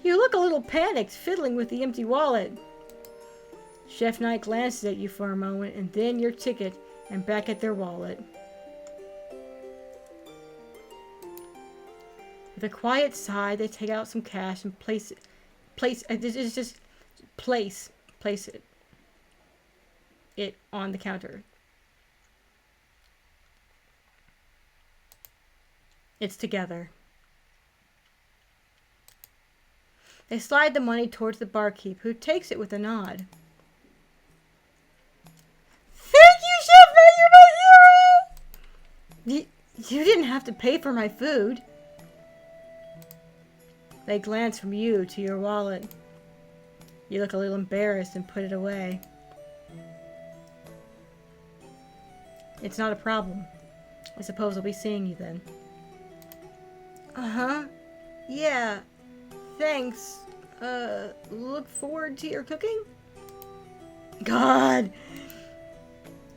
You look a little panicked, fiddling with the empty wallet. Chef Knight glances at you for a moment, and then your ticket, and back at their wallet. With a quiet sigh, they take out some cash and place it on the counter. It's together. They slide the money towards the barkeep, who takes it with a nod. Thank you, Chef Knight, you're my hero! You didn't have to pay for my food. They glance from you to your wallet. You look a little embarrassed and put it away. It's not a problem. I suppose I'll be seeing you then. Uh-huh. Yeah. Thanks. Look forward to your cooking? God!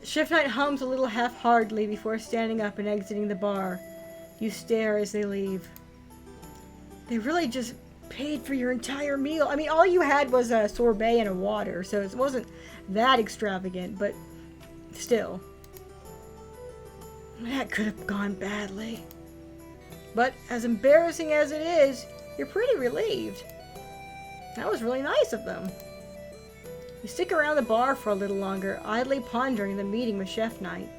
Chef Knight hums a little half-heartedly before standing up and exiting the bar. You stare as they leave. They really just paid for your entire meal. I mean, all you had was a sorbet and a water, so it wasn't that extravagant, but still. That could have gone badly. But as embarrassing as it is, you're pretty relieved. That was really nice of them. You stick around the bar for a little longer, idly pondering the meeting with Chef Knight.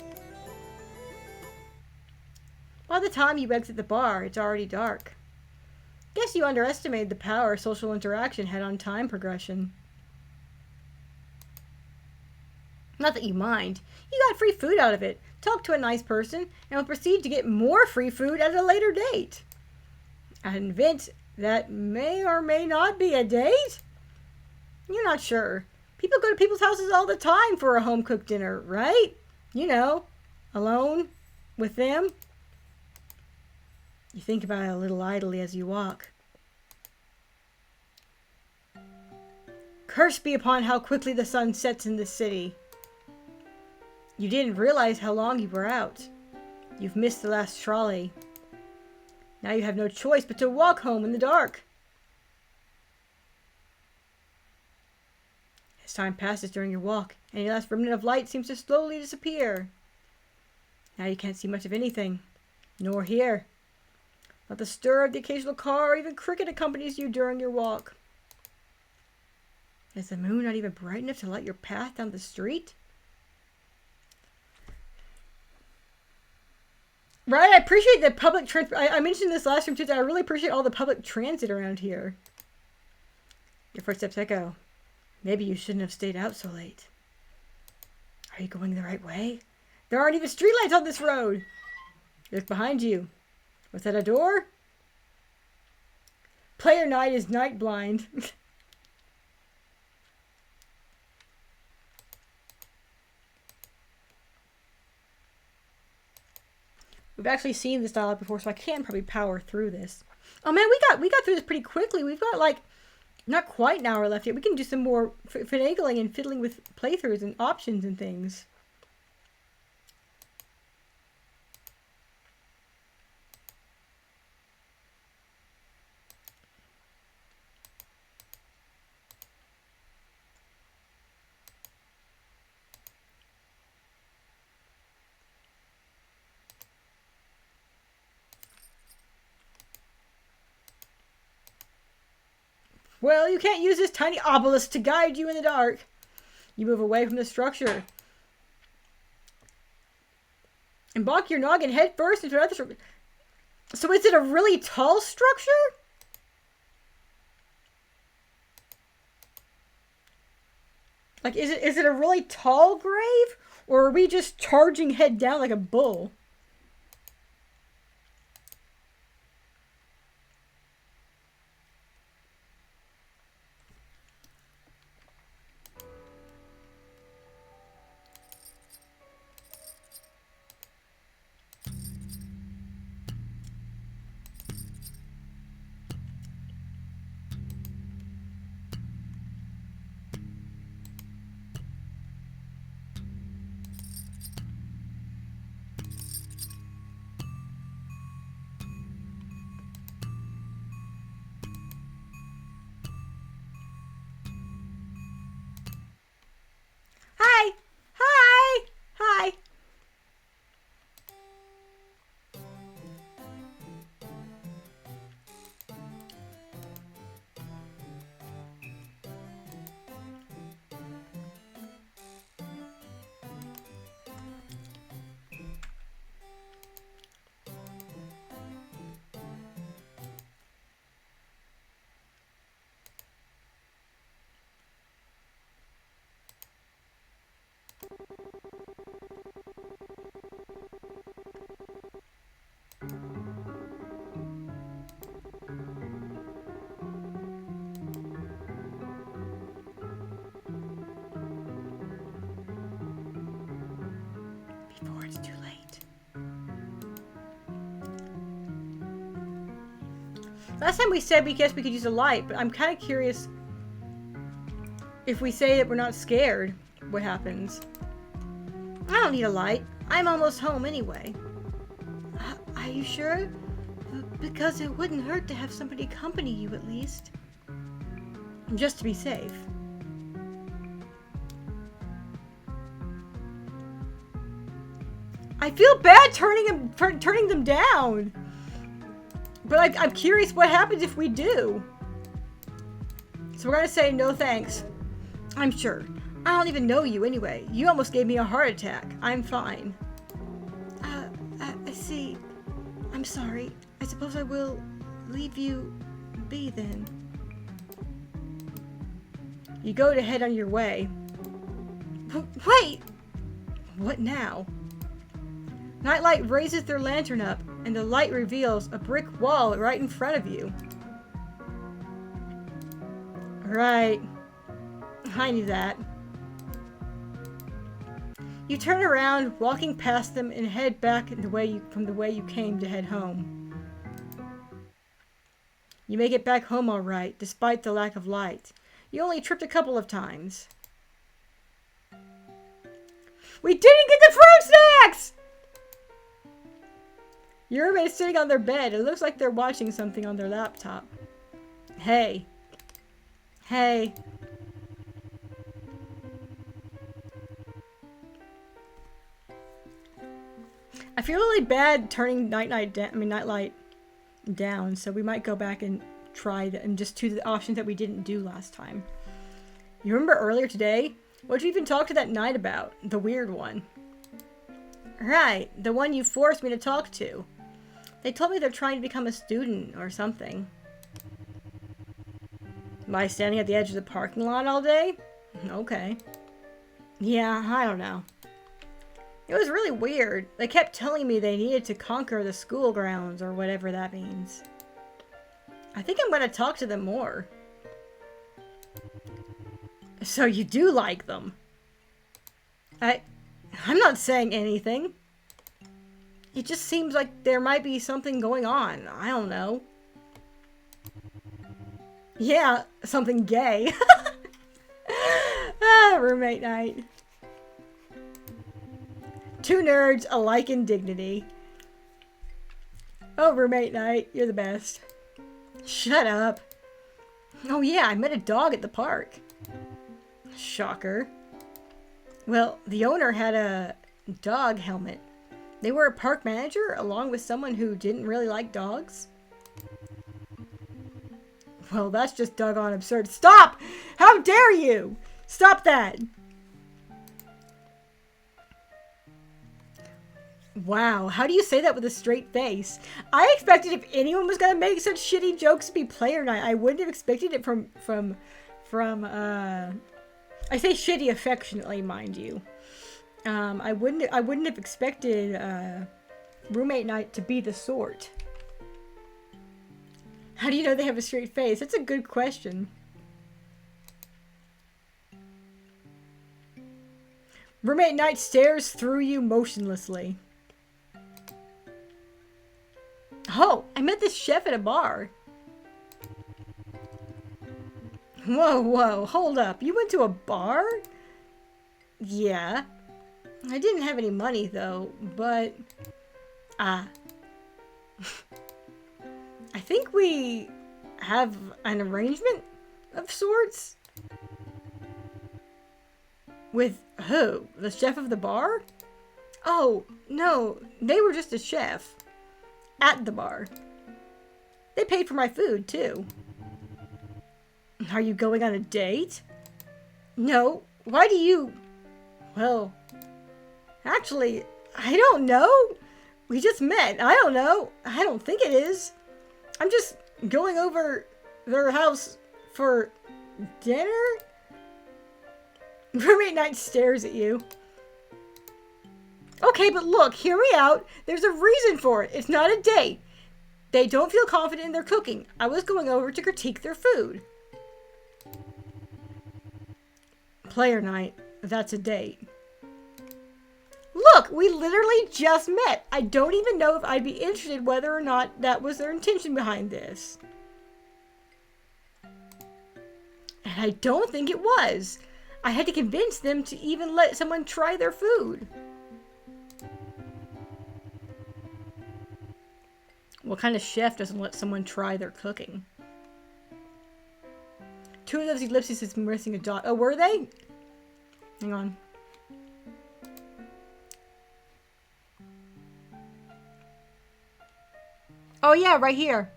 By the time you exit the bar, it's already dark. Guess you underestimated the power social interaction had on time progression. Not that you mind. You got free food out of it, talk to a nice person, and will proceed to get more free food at a later date. An event that may or may not be a date? You're not sure. People go to people's houses all the time for a home-cooked dinner, right? Alone, with them. You think about it a little idly as you walk. Curse be upon how quickly the sun sets in this city. You didn't realize how long you were out. You've missed the last trolley. Now you have no choice but to walk home in the dark. As time passes during your walk, any last remnant of light seems to slowly disappear. Now you can't see much of anything, nor hear. Not the stir of the occasional car or even cricket accompanies you during your walk. Is the moon not even bright enough to light your path down the street? Right, I appreciate the public transport. I mentioned this last time too, that I really appreciate all the public transit around here. Your footsteps echo. Maybe you shouldn't have stayed out so late. Are you going the right way? There aren't even streetlights on this road. You look behind you. Was that a door? Player Knight is night blind. We've actually seen this dialogue before, so I can probably power through this. Oh man, we got through this pretty quickly. We've got like not quite an hour left yet. We can do some more finagling and fiddling with playthroughs and options and things. Well, you can't use this tiny obelisk to guide you in the dark. You move away from the structure and bonk your noggin head first into another structure. So is it a really tall structure? Like, is it a really tall grave? Or are we just charging head down like a bull? Hi! Hi! Hi! Before it's too late. Last time we said we guess we could use a light, but I'm kind of curious if we say that we're not scared, what happens? I don't need a light. I'm almost home anyway. Are you sure? Because it wouldn't hurt to have somebody accompany you at least. Just to be safe. I feel bad turning them down. But I'm curious what happens if we do. So we're gonna say no thanks. I'm sure. I don't even know you anyway. You almost gave me a heart attack. I'm fine. I see. I'm sorry. I suppose I will leave you be then. You go to head on your way. Wait! What now? Nightlight raises their lantern up, and the light reveals a brick wall right in front of you. Right. I knew that. You turn around, walking past them, and head back from the way you came to head home. You make it back home all right, despite the lack of light. You only tripped a couple of times. We didn't get the fruit snacks! Your roommate is sitting on their bed. It looks like they're watching something on their laptop. Hey. Hey. I feel really bad turning Nightlight down, so we might go back and try and just do the options that we didn't do last time. You remember earlier today? What did you even talk to that knight about? The weird one. Right, the one you forced me to talk to. They told me they're trying to become a student or something. Am I standing at the edge of the parking lot all day? Okay. Yeah, I don't know. It was really weird. They kept telling me they needed to conquer the school grounds or whatever that means. I think I'm gonna talk to them more. So you do like them? I'm not saying anything. It just seems like there might be something going on. I don't know. Yeah, something gay. Roommate night. Two nerds alike in dignity. Oh, roommate night. You're the best. Shut up. Oh yeah, I met a dog at the park. Shocker. Well, the owner had a dog helmet. They were a park manager along with someone who didn't really like dogs. Well, that's just doggone absurd. Stop! How dare you! Stop that! Wow, how do you say that with a straight face? I expected if anyone was gonna make such shitty jokes to be Player Night. I wouldn't have expected it from I say shitty affectionately, mind you. I wouldn't have expected Roommate Night to be the sort. How do you know they have a straight face? That's a good question. Roommate Night stares through you motionlessly. Oh, I met this chef at a bar. Whoa, whoa, hold up. You went to a bar? Yeah. I didn't have any money though, but... I think we have an arrangement of sorts. With who? The chef of the bar? Oh, no. They were just a chef. At the bar. They paid for my food, too. Are you going on a date? No. Why do you... Well... Actually, I don't know. We just met. I don't know. I don't think it is. I'm just going over their house for dinner? Roommate Night stares at you. Okay, but look, hear me out. There's a reason for it. It's not a date. They don't feel confident in their cooking. I was going over to critique their food. Player Night. That's a date. Look, we literally just met. I don't even know if I'd be interested whether or not that was their intention behind this. And I don't think it was. I had to convince them to even let someone try their food. What kind of chef doesn't let someone try their cooking? Two of those ellipses is missing a dot. Oh, were they? Hang on. Oh yeah, right here.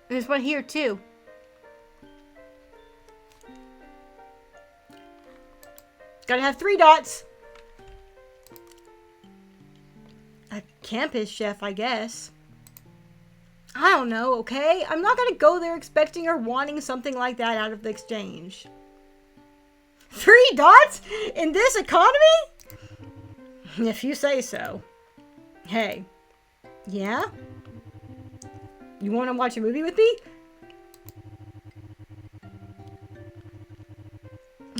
There's one here too. Gotta have 3 dots. A campus chef, I guess. I don't know, okay? I'm not gonna go there expecting or wanting something like that out of the exchange. 3 dots? In this economy? If you say so. Hey. Yeah? You want to watch a movie with me?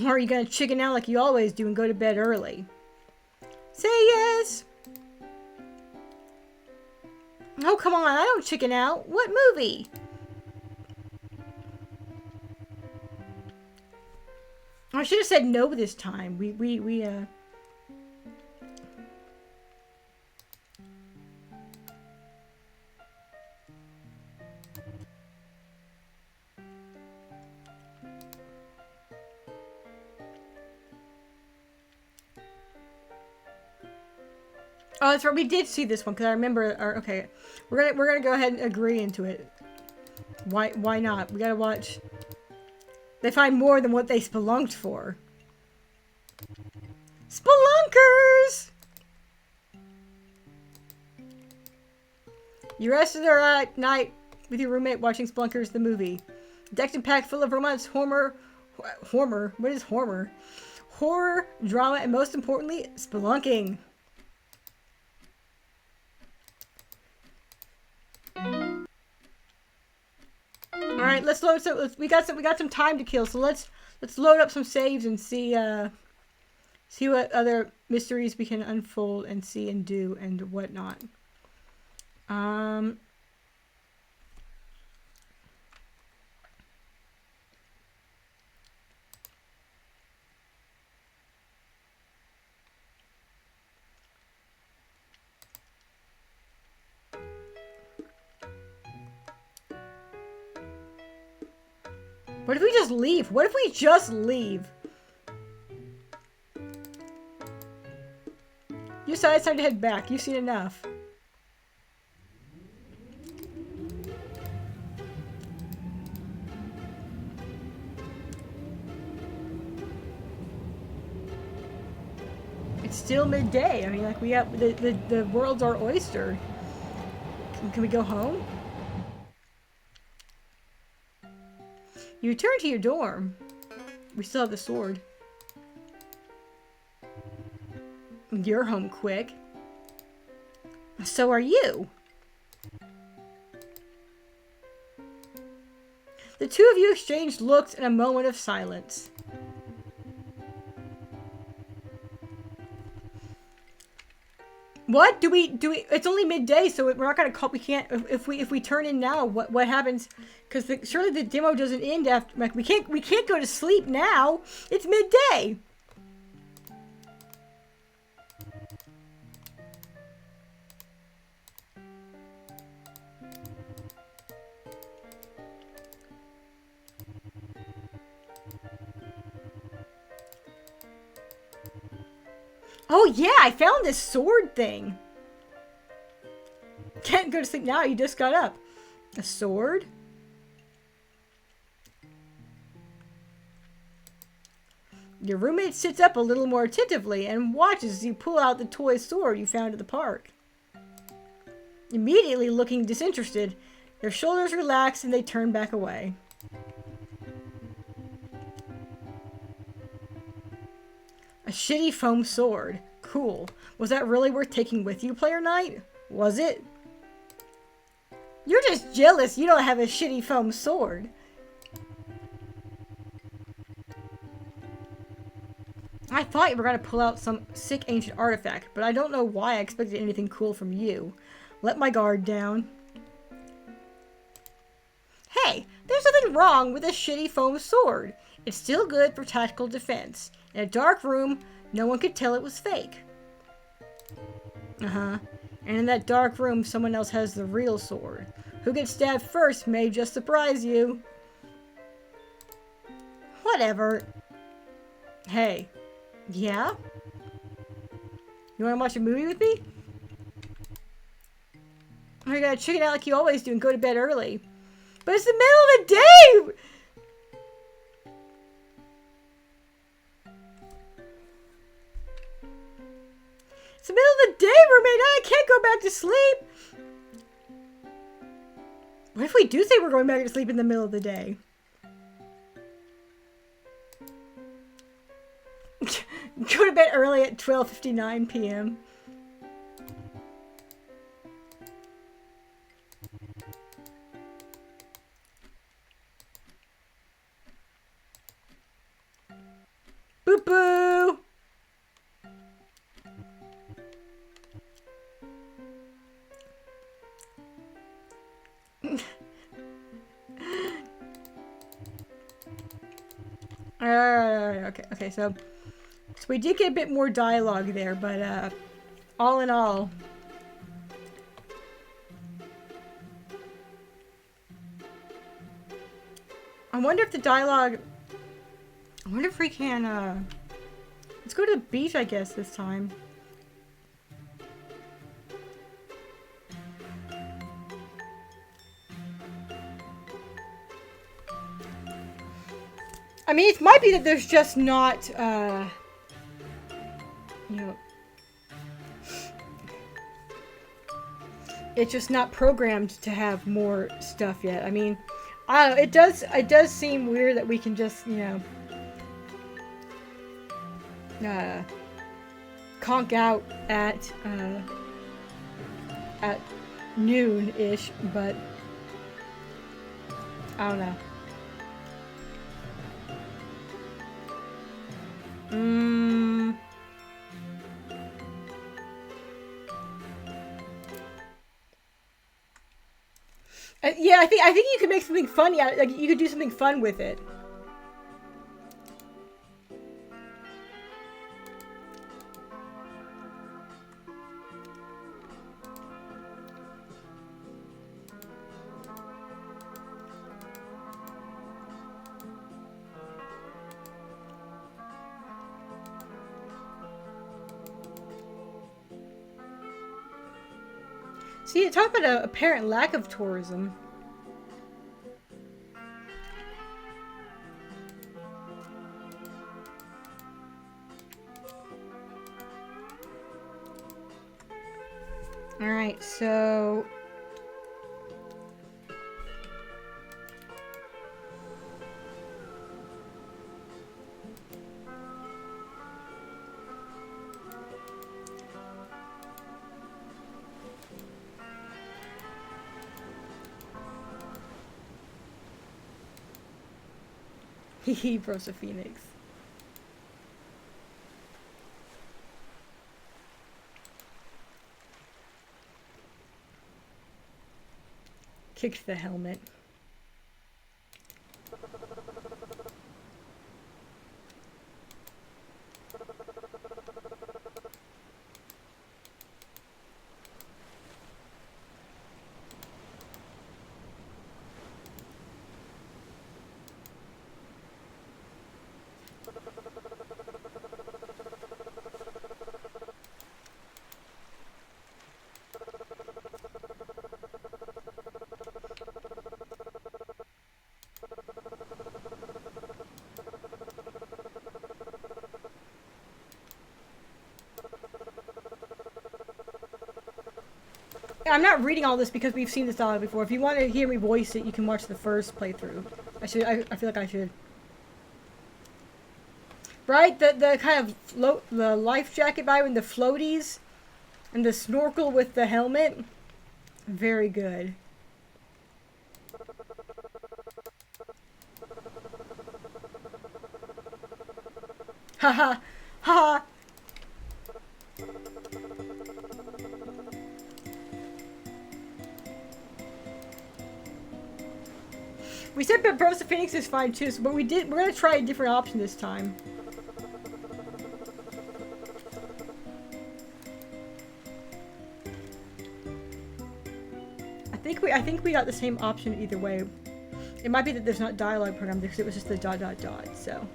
Or are you going to chicken out like you always do and go to bed early? Say yes! Oh, come on. I don't chicken out. What movie? I should have said no this time. Oh, that's right. We did see this one because I remember. Okay, we're gonna go ahead and agree into it. Why not? We gotta watch. They find more than what they spelunked for. Spelunkers! You rested their night with your roommate watching Spelunkers the movie. Decked and packed full of romance, horror. What is horror? Horror, drama, and most importantly, spelunking. All right, let's load. So we got some time to kill. So let's load up some saves and see what other mysteries we can unfold and see and do and whatnot. What if we just leave? What if we just leave? You decide it's time to head back. You've seen enough. It's still midday. I mean, like, we have the world's our oyster. Can we go home? You return to your dorm. We still have the sword. You're home quick. So are you. The two of you exchanged looks in a moment of silence. What do we? It's only midday, so we're not gonna call. We can't. If we turn in now, what happens? Because surely the demo doesn't end after. Like, we can't go to sleep now. It's midday. Oh yeah, I found this sword thing. Can't go to sleep now, you just got up. A sword? Your roommate sits up a little more attentively and watches as you pull out the toy sword you found at the park. Immediately looking disinterested, their shoulders relax and they turn back away. A shitty foam sword. Cool. Was that really worth taking with you, Player Knight? Was it? You're just jealous you don't have a shitty foam sword. I thought you were going to pull out some sick ancient artifact, but I don't know why I expected anything cool from you. Let my guard down. Hey, there's nothing wrong with a shitty foam sword. It's still good for tactical defense. In a dark room, no one could tell it was fake. Uh-huh. And in that dark room, someone else has the real sword. Who gets stabbed first may just surprise you. Whatever. Hey. Yeah? You want to watch a movie with me? Or you gotta chicken out like you always do and go to bed early. But it's the middle of the day! It's the middle of the day, roommate! I can't go back to sleep! What if we do say we're going back to sleep in the middle of the day? Go to bed early at 12:59 p.m. Boo boo! Okay, so we did get a bit more dialogue there, but all in all, I wonder if the dialogue, I wonder if we can, let's go to the beach, I guess, this time. I mean, it might be that there's just not, you know, it's just not programmed to have more stuff yet. I mean, I don't know, it does seem weird that we can just, you know, conk out at noon-ish, but I don't know. Mm. Yeah, I think you could make something funny out. Like you could do something fun with it. See, talk about a apparent lack of tourism. All right, so he bros a phoenix. Kicked the helmet. I'm not reading all this because we've seen this dialogue before. If you want to hear me voice it, you can watch the first playthrough. I feel like I should. Right? The kind of the life jacket vibe and the floaties and the snorkel with the helmet. Very good. Haha. Haha. We said Bros of Phoenix is fine too, but we're gonna try a different option this time. I think we got the same option either way. It might be that there's not dialogue program because it was just the ... so.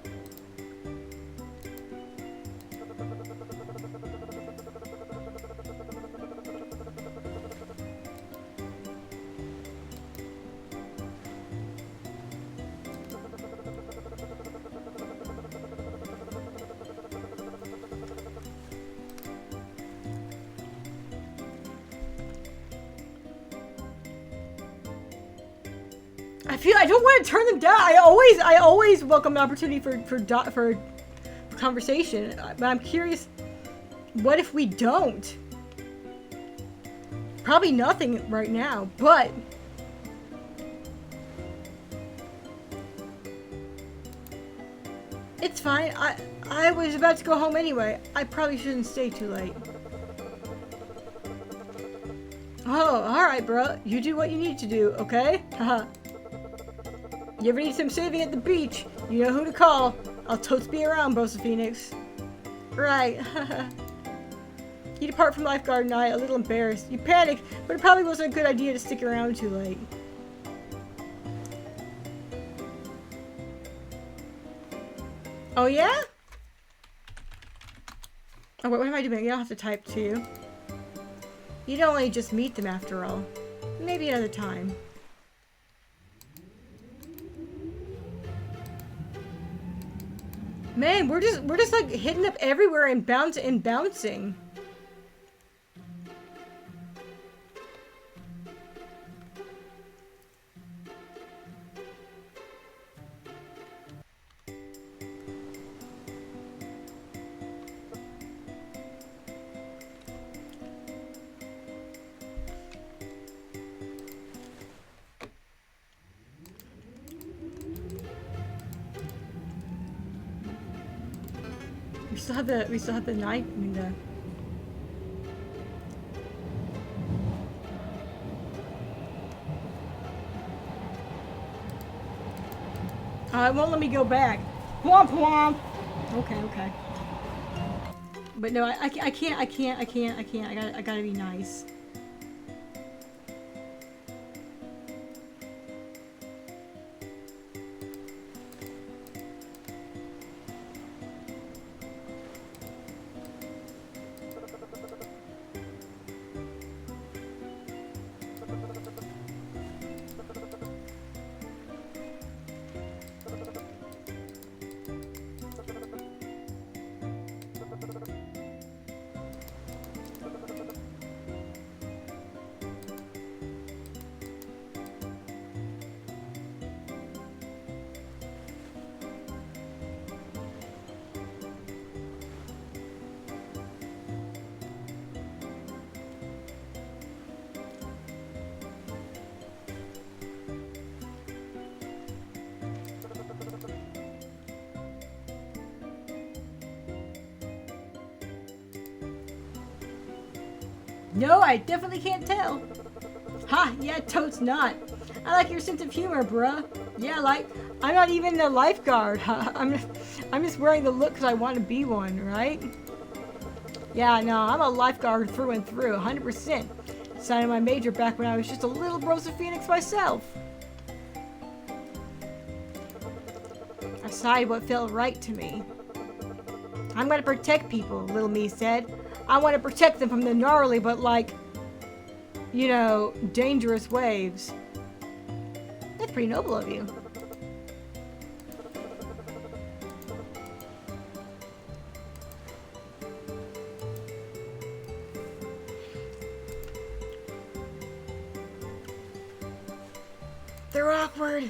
I don't want to turn them down. I always welcome an opportunity for conversation. But I'm curious, what if we don't? Probably nothing right now, but it's fine. I was about to go home anyway. I probably shouldn't stay too late. Oh, alright, bro. You do what you need to do, okay? Haha. You ever need some saving at the beach? You know who to call. I'll totes be around, Bros of Phoenix. Right. You depart from Lifeguard Night a little embarrassed. You panicked, but it probably wasn't a good idea to stick around too late. Oh yeah? Oh wait, what am I doing? You don't have to type to you. You'd only just meet them after all. Maybe another time. Man, we're just like hitting up everywhere and bouncing. We still have the knife. I mean the. It won't let me go back. Womp womp. Okay, okay. But no, I can't. I gotta be nice. No, I definitely can't tell. Ha, yeah, totes not. I like your sense of humor, bruh. Yeah, like, I'm not even a lifeguard. I'm just wearing the look because I want to be one, right? Yeah, no, I'm a lifeguard through and through, 100%. Signed my major back when I was just a little Rosa Phoenix myself. I decided what felt right to me. I'm gonna protect people, little me said. I want to protect them from the gnarly but, like, you know, dangerous waves. That's pretty noble of you. They're awkward.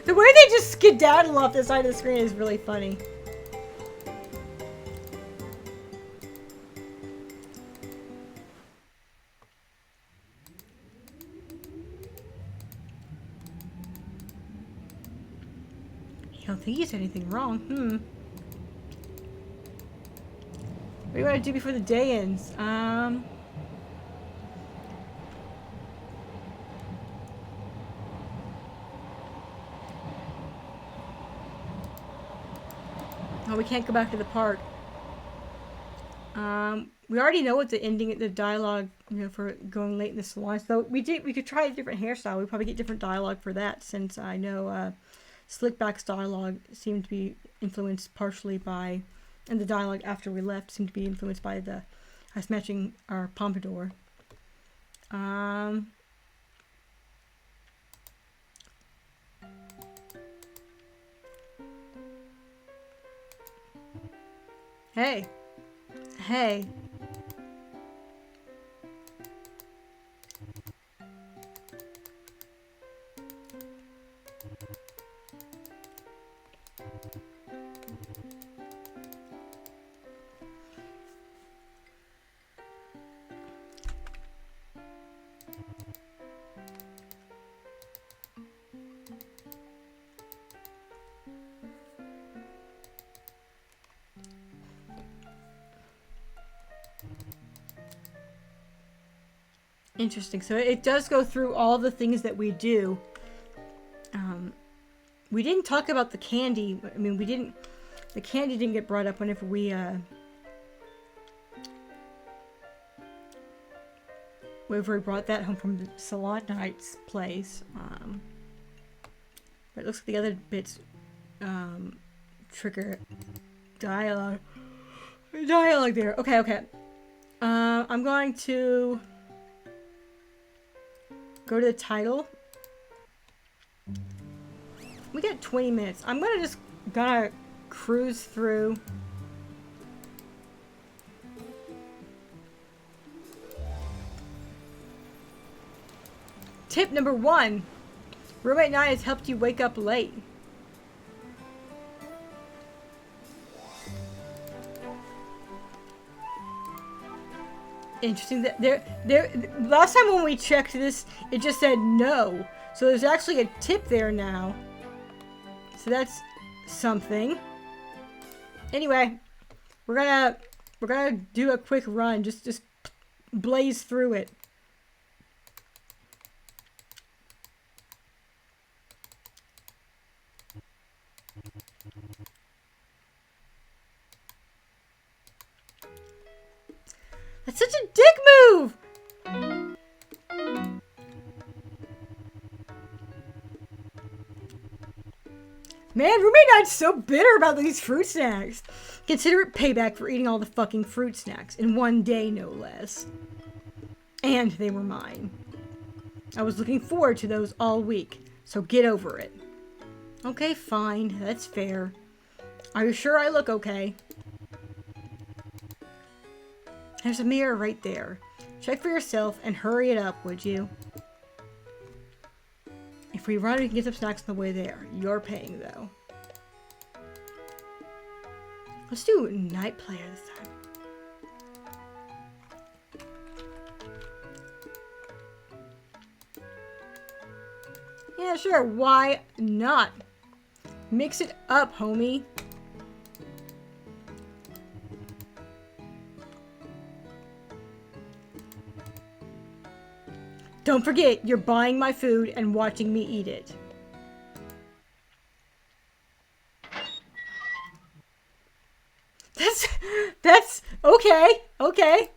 The way they just skedaddle off the side of the screen is really funny. I don't think he said anything wrong. What do you want to do before the day ends? Oh, we can't go back to the park. We already know what the ending, the dialogue, you know, for going late in the salon. So we could try a different hairstyle. We probably get different dialogue for that, since I know Slickback's dialogue seemed to be influenced partially by, and the dialogue after we left seemed to be influenced by the us matching our pompadour. Hey. Hey. Interesting. So it does go through all the things that we do. We didn't talk about the candy. I mean, the candy didn't get brought up whenever we brought that home from the Salon Knight's place. But it looks like the other bits trigger dialogue there. Okay. I'm going to go to the title. We got 20 minutes. I'm gonna cruise through. Tip number 1. Roommate 9 has helped you wake up late. Interesting that last time when we checked this, it just said no. So there's actually a tip there now. So that's something. Anyway, we're gonna do a quick run. Just blaze through it. That's such a dick move! Man, Roommate Night's so bitter about these fruit snacks. Consider it payback for eating all the fucking fruit snacks. In one day, no less. And they were mine. I was looking forward to those all week. So get over it. Okay, fine. That's fair. Are you sure I look okay? There's a mirror right there. Check for yourself and hurry it up, would you? If we run, we can get some snacks on the way there. You're paying, though. Let's do Night Player this time. Yeah, sure. Why not? Mix it up, homie. Don't forget, you're buying my food and watching me eat it. That's okay. Okay.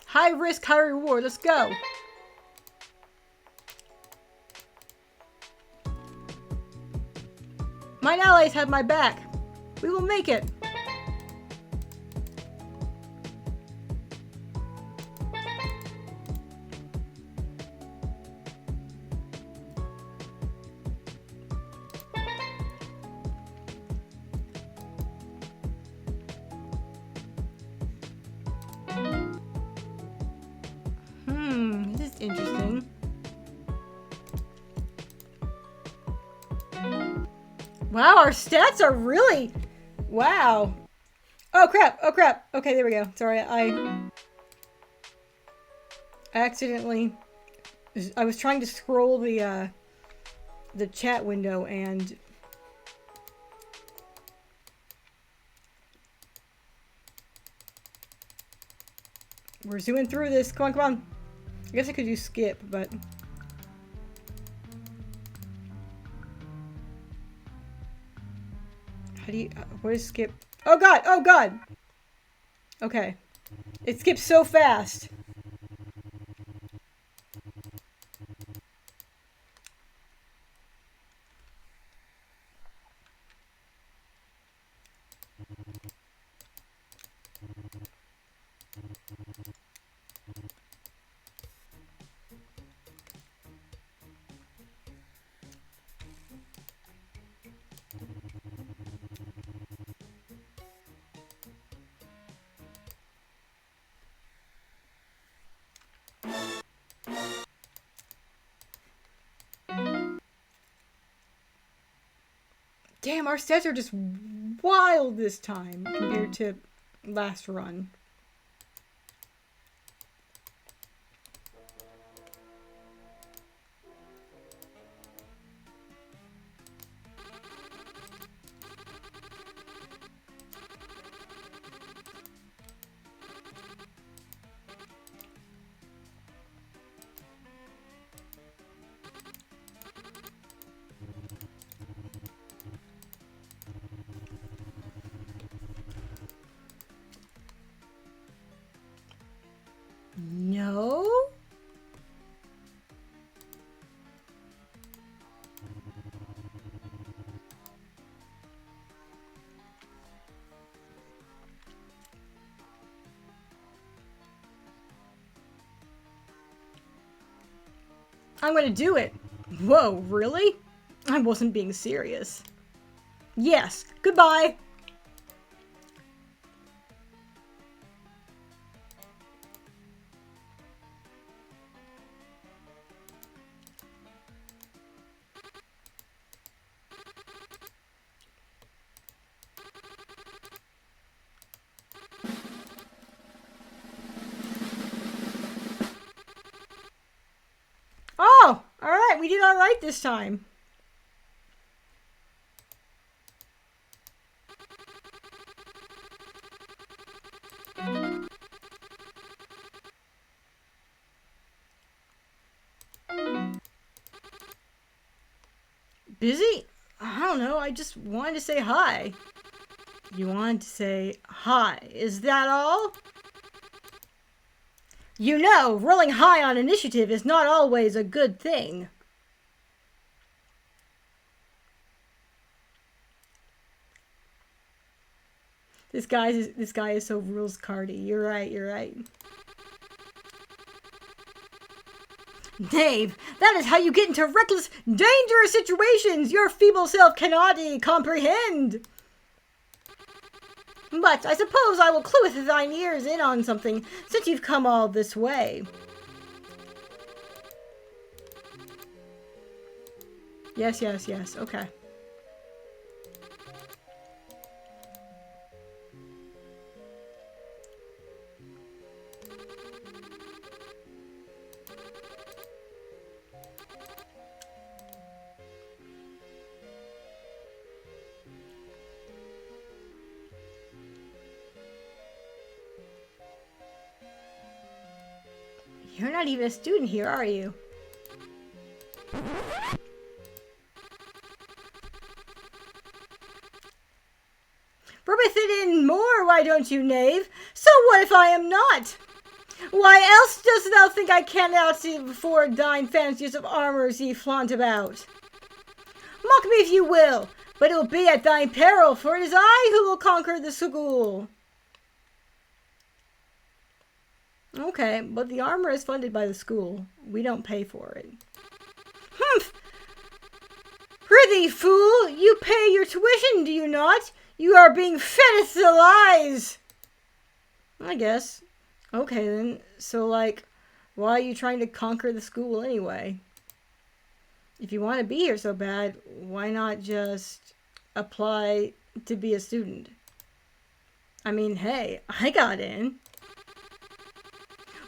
High risk, high reward. Let's go. Mine allies have my back. We will make it. This is interesting. Wow, our stats are really... Wow. Oh, crap. Oh, crap. Okay, there we go. Sorry, I accidentally... I was trying to scroll the chat window and... We're zooming through this. Come on, come on. I guess I could do skip, but... How do you... what is skip? Oh god! Oh god! Okay. It skips so fast. Damn, our stats are just wild this time compared to last run. No? I'm gonna do it. Whoa, really? I wasn't being serious. Yes. Goodbye. Oh, all right. We did all right this time. Busy? I don't know. I just wanted to say hi. You wanted to say hi. Is that all? You know, rolling high on initiative is not always a good thing. This guy is so rules cardy. You're right, you're right. Knave, that is how you get into reckless, dangerous situations your feeble self cannot comprehend. But I suppose I will clue with thine ears in on something, since you've come all this way. Yes, yes, yes, okay. You're not even a student here, are you? Rubbeth it in more, why don't you, knave? So what if I am not? Why else dost thou think I cannot see before thine fancies of armors ye flaunt about? Mock me if you will, but it will be at thine peril, for it is I who will conquer the school. Okay, but the armor is funded by the school. We don't pay for it. Humph! Prithee, fool, you pay your tuition, do you not? You are being fed the lies! I guess. Okay then, so like, why are you trying to conquer the school anyway? If you want to be here so bad, why not just apply to be a student? I mean, hey, I got in.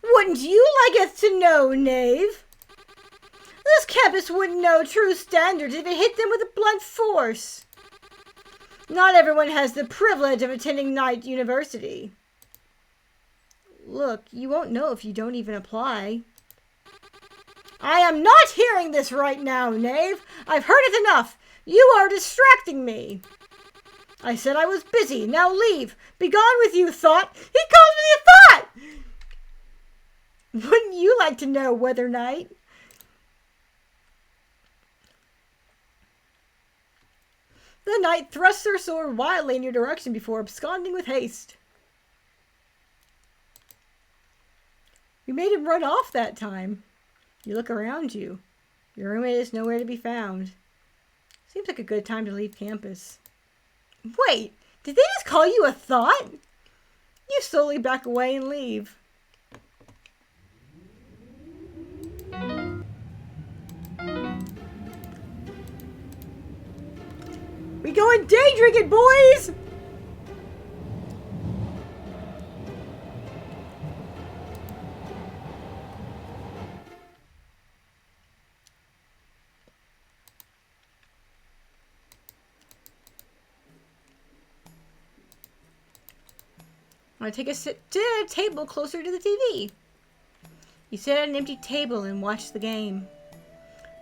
Wouldn't you like us to know, knave? This campus wouldn't know true standards if it hit them with a blunt force. Not everyone has the privilege of attending Knight University. Look, you won't know if you don't even apply. I am not hearing this right now, knave. I've heard it enough. You are distracting me. I said I was busy. Now leave. Be gone with you, thought. He calls me a thought! Wouldn't you like to know, Weather Knight? The knight thrust her sword wildly in your direction before absconding with haste. You made him run off that time. You look around you. Your roommate is nowhere to be found. Seems like a good time to leave campus. Wait, did they just call you a thought? You slowly back away and leave. We going day drinking, boys! I'm gonna take a sit at a table closer to the TV. You sit at an empty table and watch the game.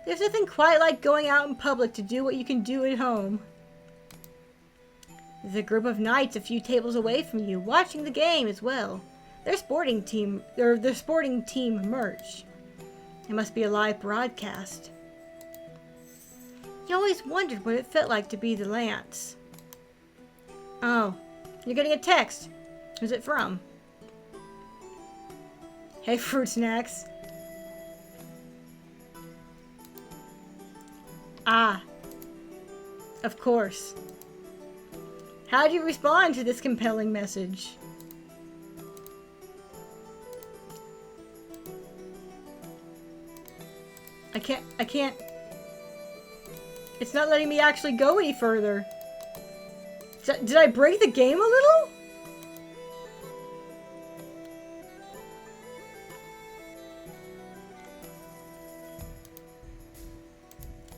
There's nothing quite like going out in public to do what you can do at home. There's a group of knights a few tables away from you, watching the game as well. Their sporting team merch. It must be a live broadcast. You always wondered what it felt like to be the Lance. Oh, you're getting a text. Who's it from? Hey, Fruit Snacks. Ah, of course. How do you respond to this compelling message? I can't. It's not letting me actually go any further. Did I break the game a little?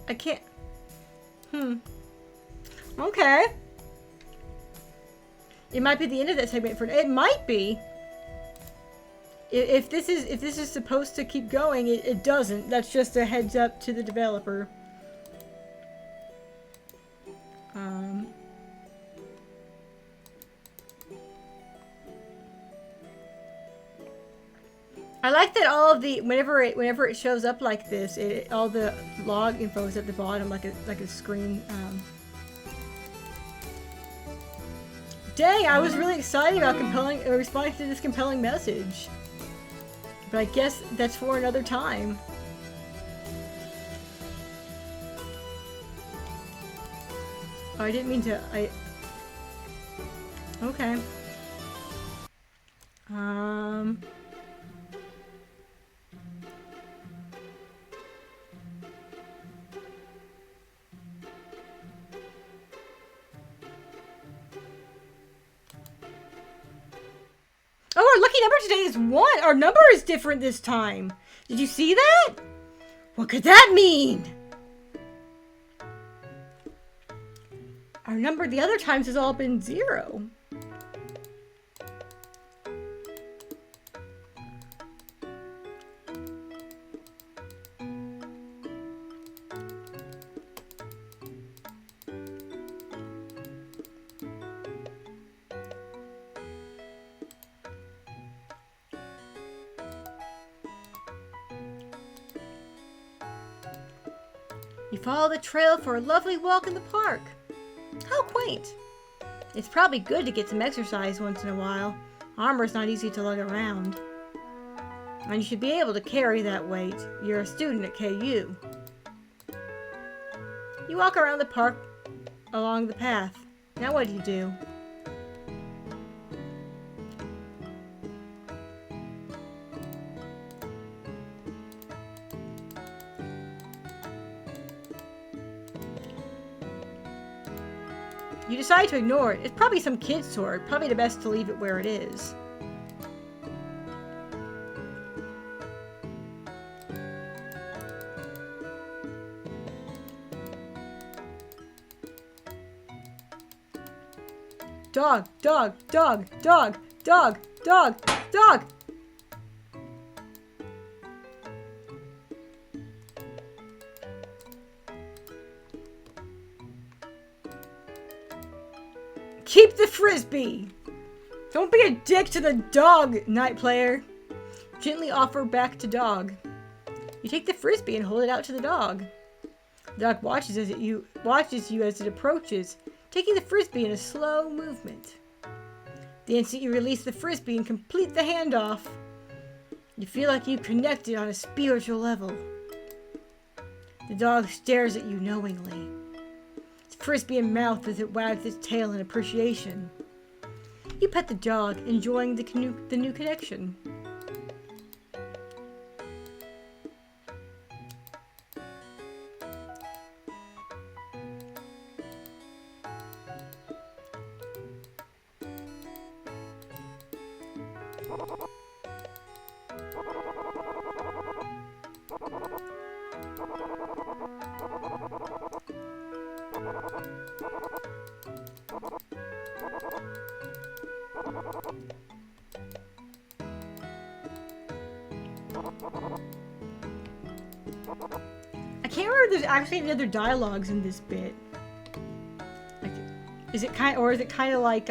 I can't. Okay. It might be the end of that segment for it might be. If this is supposed to keep going, it doesn't. That's just a heads up to the developer. I like that all of the whenever it shows up like this, all the log info is at the bottom, like a screen. Dang, I was really excited about responding to this compelling message, but I guess that's for another time. Oh, I didn't mean to. Okay. Oh, our lucky number today is 1. Our number is different this time. Did you see that? What could that mean? Our number the other times has all been 0. You follow the trail for a lovely walk in the park. How quaint. It's probably good to get some exercise once in a while. Armor's not easy to lug around. And you should be able to carry that weight. You're a student at KU. You walk around the park along the path. Now what do? You decide to ignore it. It's probably some kid's sword. Probably the best to leave it where it is. Dog, dog, dog, dog, dog, dog, dog! Keep the frisbee! Don't be a dick to the dog, Night Player. Gently offer back to dog. You take the frisbee and hold it out to the dog. The dog watches you as it approaches, taking the frisbee in a slow movement. The instant you release the frisbee and complete the handoff, you feel like you've connected on a spiritual level. The dog stares at you knowingly. Frisbee in mouth as it wags its tail in appreciation. You pet the dog, enjoying the new connection. I can't remember if there's actually any other dialogues in this bit. Like, is it kind of like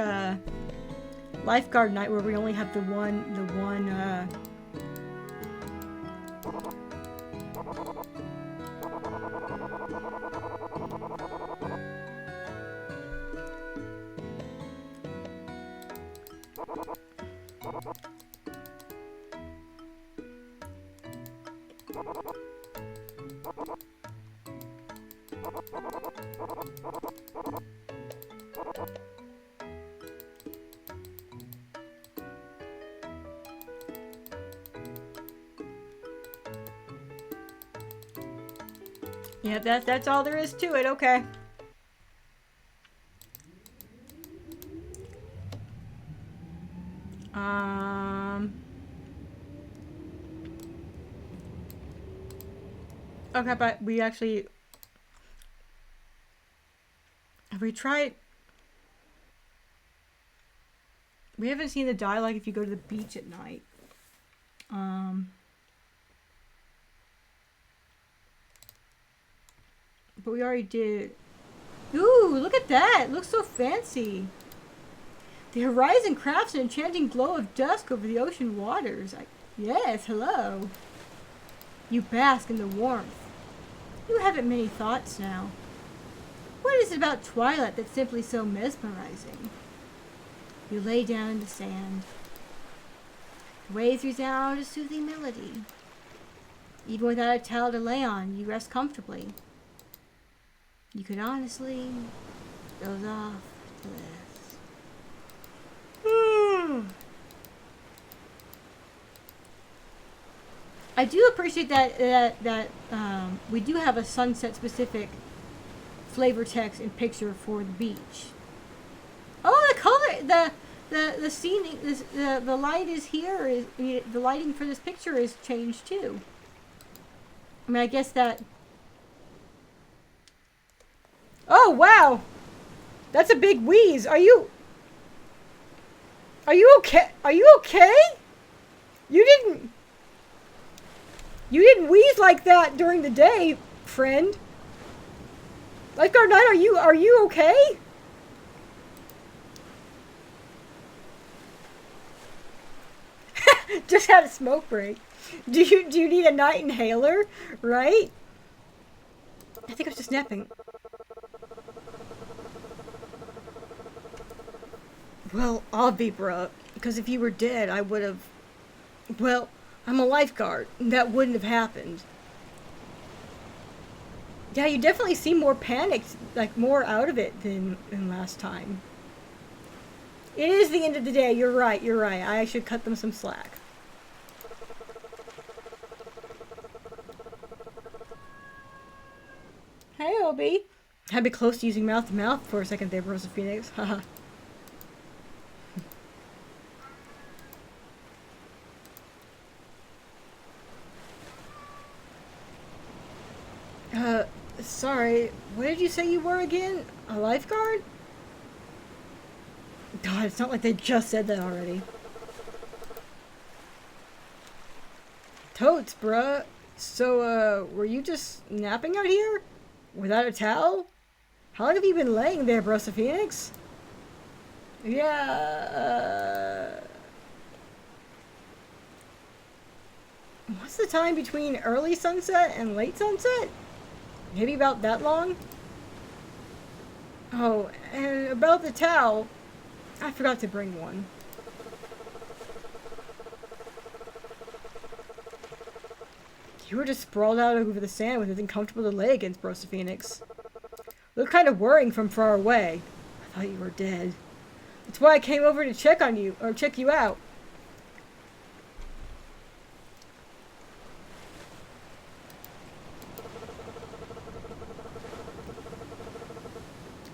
Lifeguard Night where we only have the one Yeah, that's all there is to it. Okay. Um. Okay, but we actually have we tried. We haven't seen the dialogue if you go to the beach at night. Um. But we already did. Ooh, look at that! It looks so fancy. The horizon crafts an enchanting glow of dusk over the ocean waters. Yes, hello. You bask in the warmth. You haven't many thoughts now. What is it about twilight that's simply so mesmerizing? You lay down in the sand. The waves resound a soothing melody. Even without a towel to lay on, you rest comfortably. You could honestly doze off to this. I do appreciate that we do have a sunset specific flavor text and picture for the beach. Oh, the color, the scene, the light is here. The lighting for this picture is changed too. I mean, I guess that. Oh wow, that's a big wheeze. Are you okay? Are you okay? You didn't wheeze like that during the day, friend. Lifeguard Knight, are you okay? Just had a smoke break. Do you need a night inhaler? Right? I think I was just napping. Well, I'll be bruh. Because if you were dead, I would have. Well, I'm a lifeguard. That wouldn't have happened. Yeah, you definitely seem more panicked, like more out of it than last time. It is the end of the day. You're right. I should cut them some slack. Hey, Obi. I'd be close to using mouth to mouth for a second there, Rosa Phoenix. Haha. Sorry. What did you say you were again? A lifeguard? God, it's not like they just said that already. Totes, bruh. So, were you just napping out here? Without a towel? How long have you been laying there, Brosa Phoenix? Yeah, What's the time between early sunset and late sunset? Maybe about that long? Oh, and about the towel, I forgot to bring one. You were just sprawled out over the sand with nothing comfortable to lay against, Brosa Phoenix. Looked kind of worrying from far away. I thought you were dead. That's why I came over to check on you, or check you out.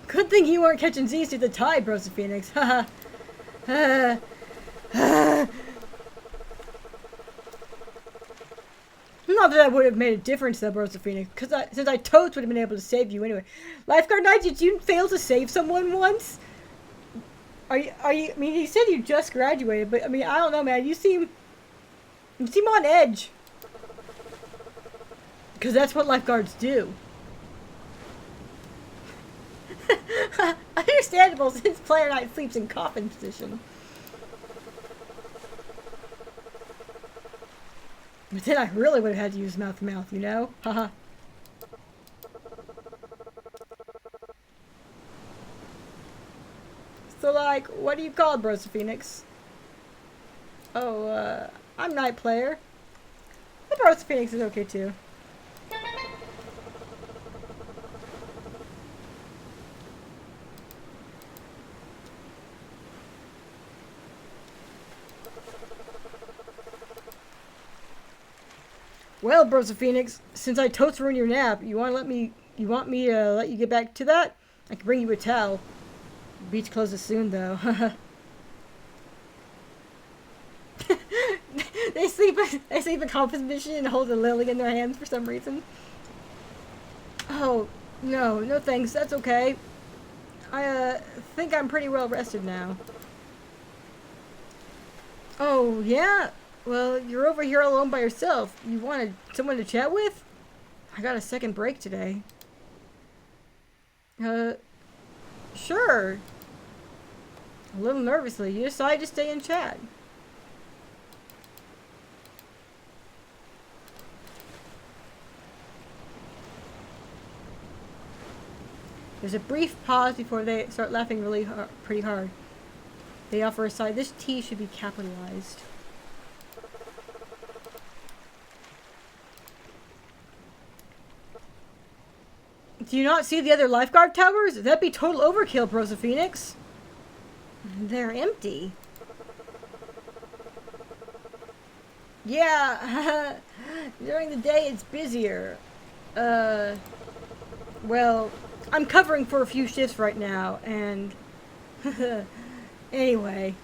Good thing you weren't catching Z's through the tide, Brosa Phoenix. Haha. Not that would have made a difference, though, Brosa Phoenix, because since I totes would have been able to save you anyway. Lifeguard Knight, did you fail to save someone once? Are you? I mean, you said you just graduated, but I mean, I don't know, man. You seem on edge. Because that's what lifeguards do. Understandable, since Player Knight sleeps in coffin position. But then I really would have had to use mouth to mouth, you know? Haha. So, like, what do you call it, Brosa Phoenix? Oh, I'm Night Player. The Brosa Phoenix is okay, too. Well, Bros of Phoenix, since I totes ruined your nap, you want me to let you get back to that? I can bring you a towel. The beach closes soon, though. They sleep in composition position and hold a lily in their hands for some reason. Oh, no thanks, that's okay. I think I'm pretty well rested now. Oh, yeah? Well, you're over here alone by yourself. You wanted someone to chat with? I got a second break today. Sure. A little nervously, you decide to stay and chat. There's a brief pause before they start laughing pretty hard. They offer a sigh. This T should be capitalized. Do you not see the other lifeguard towers? That'd be total overkill, Bros of Phoenix. They're empty. Yeah, during the day it's busier. Well, I'm covering for a few shifts right now, and anyway.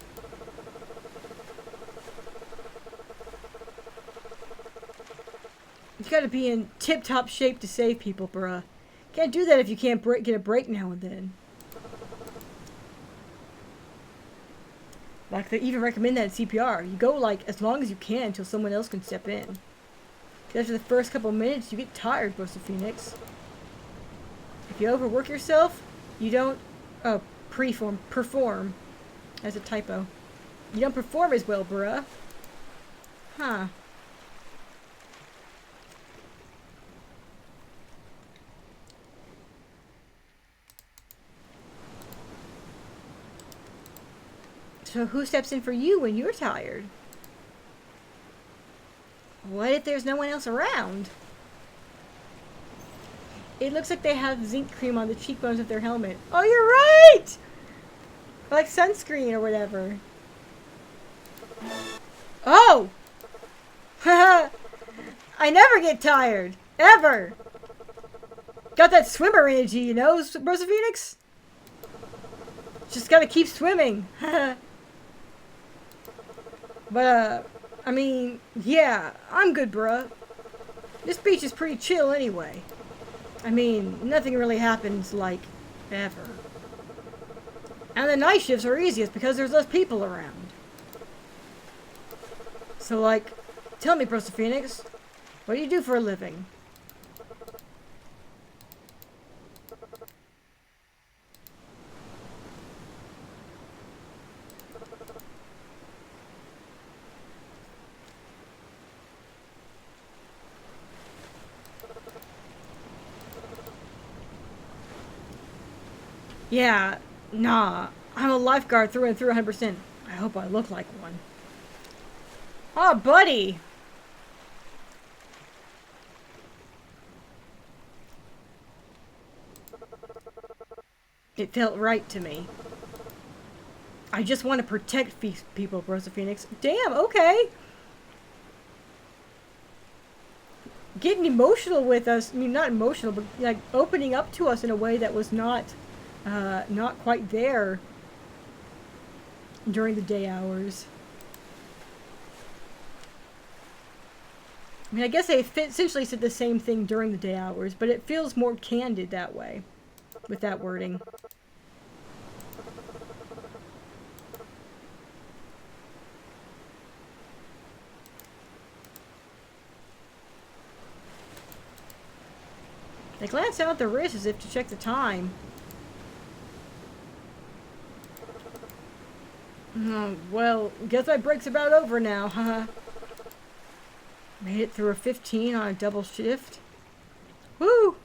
You gotta be in tip-top shape to save people, bruh. Can't do that if you can't get a break now and then. Like, they even recommend that in CPR. You go, like, as long as you can until someone else can step in. After the first couple minutes, you get tired, Bros of Phoenix. If you overwork yourself, you don't... Oh, perform. That's a typo. You don't perform as well, bruh. Huh. So who steps in for you when you're tired? What if there's no one else around? It looks like they have zinc cream on the cheekbones of their helmet. Oh, you're right! Like sunscreen or whatever. Oh! I never get tired. Ever! Got that swimmer energy, you know, Bros of Phoenix? Just gotta keep swimming. But, I mean, yeah, I'm good, bruh. This beach is pretty chill anyway. I mean, nothing really happens, like, ever. And the night shifts are easiest because there's less people around. So, like, tell me, Bros of Phoenix, what do you do for a living? Yeah, nah. I'm a lifeguard through and through 100%. I hope I look like one. Oh, buddy! It felt right to me. I just want to protect people, Bros of Phoenix. Damn, okay! Getting emotional with us. I mean, not emotional, but like opening up to us in a way that was not quite there during the day hours. I mean, I guess they essentially said the same thing during the day hours, but it feels more candid that way, with that wording. They glance down at the wrist as if to check the time. Well, guess my break's about over now, huh? Made it through a 15 on a double shift. Woo!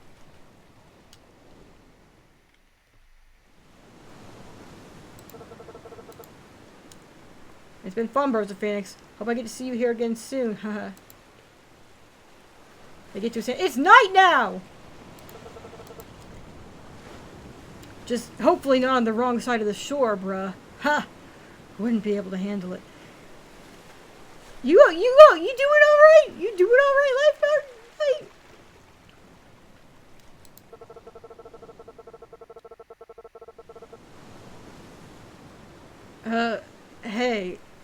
It's been fun, Bros of Phoenix. Hope I get to see you here again soon, haha. They get to say, it's night now! Just hopefully not on the wrong side of the shore, bruh. Ha! Wouldn't be able to handle it. You doing alright? You doing alright, lifeguard?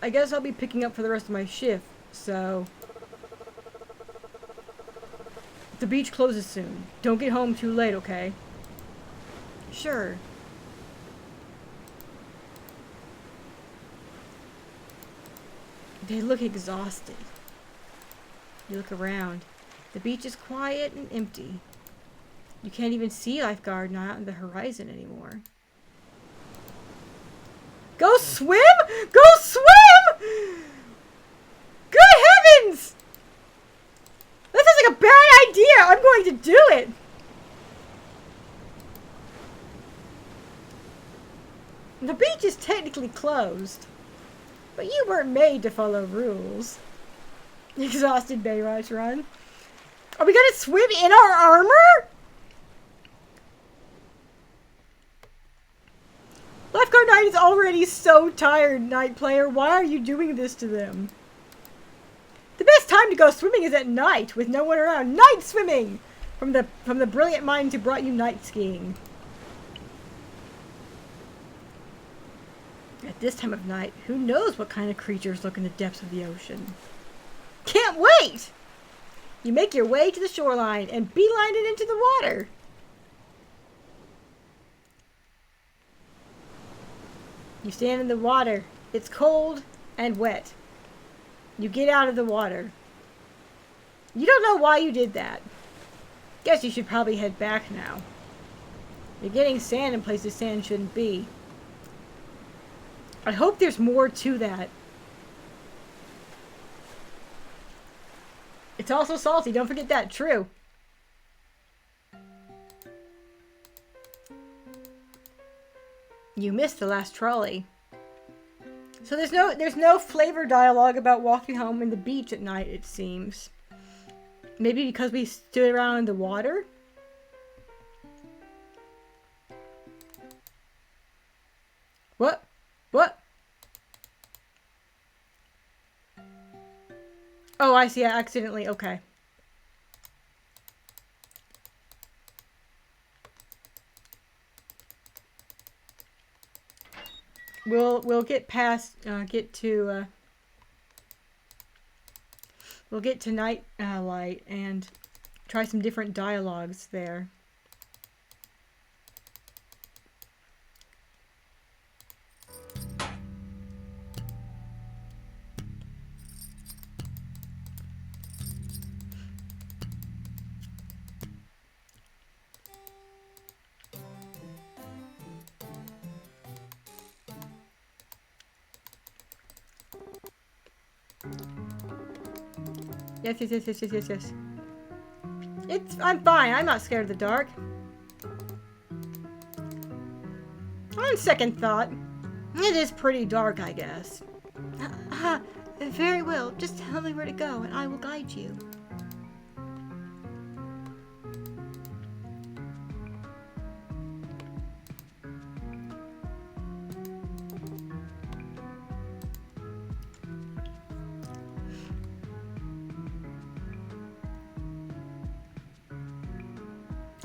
I guess I'll be picking up for the rest of my shift, so... The beach closes soon. Don't get home too late, okay? Sure. They look exhausted. You look around. The beach is quiet and empty. You can't even see lifeguard not on the horizon anymore. Go swim? Go swim! Good heavens! That sounds like a bad idea! I'm going to do it! The beach is technically closed. But you weren't made to follow rules. Exhausted Baywatch run. Are we gonna swim in our armor? Lifeguard Knight is already so tired, Night Player. Why are you doing this to them? The best time to go swimming is at night, with no one around. Night swimming! From the brilliant minds who brought you night skiing. At this time of night, who knows what kind of creatures lurk in the depths of the ocean? Can't wait! You make your way to the shoreline and beeline it into the water. You stand in the water. It's cold and wet. You get out of the water. You don't know why you did that. Guess you should probably head back now. You're getting sand in places sand shouldn't be. I hope there's more to that. It's also salty, don't forget that. True. You missed the last trolley. So there's no flavor dialogue about walking home in the beach at night, it seems. Maybe because we stood around in the water? What? What? Oh, I see. I accidentally. Okay. We'll get past. We'll get to Night Light and try some different dialogues there. Yes. I'm fine. I'm not scared of the dark. On second thought, it is pretty dark, I guess. Very well. Just tell me where to go and I will guide you.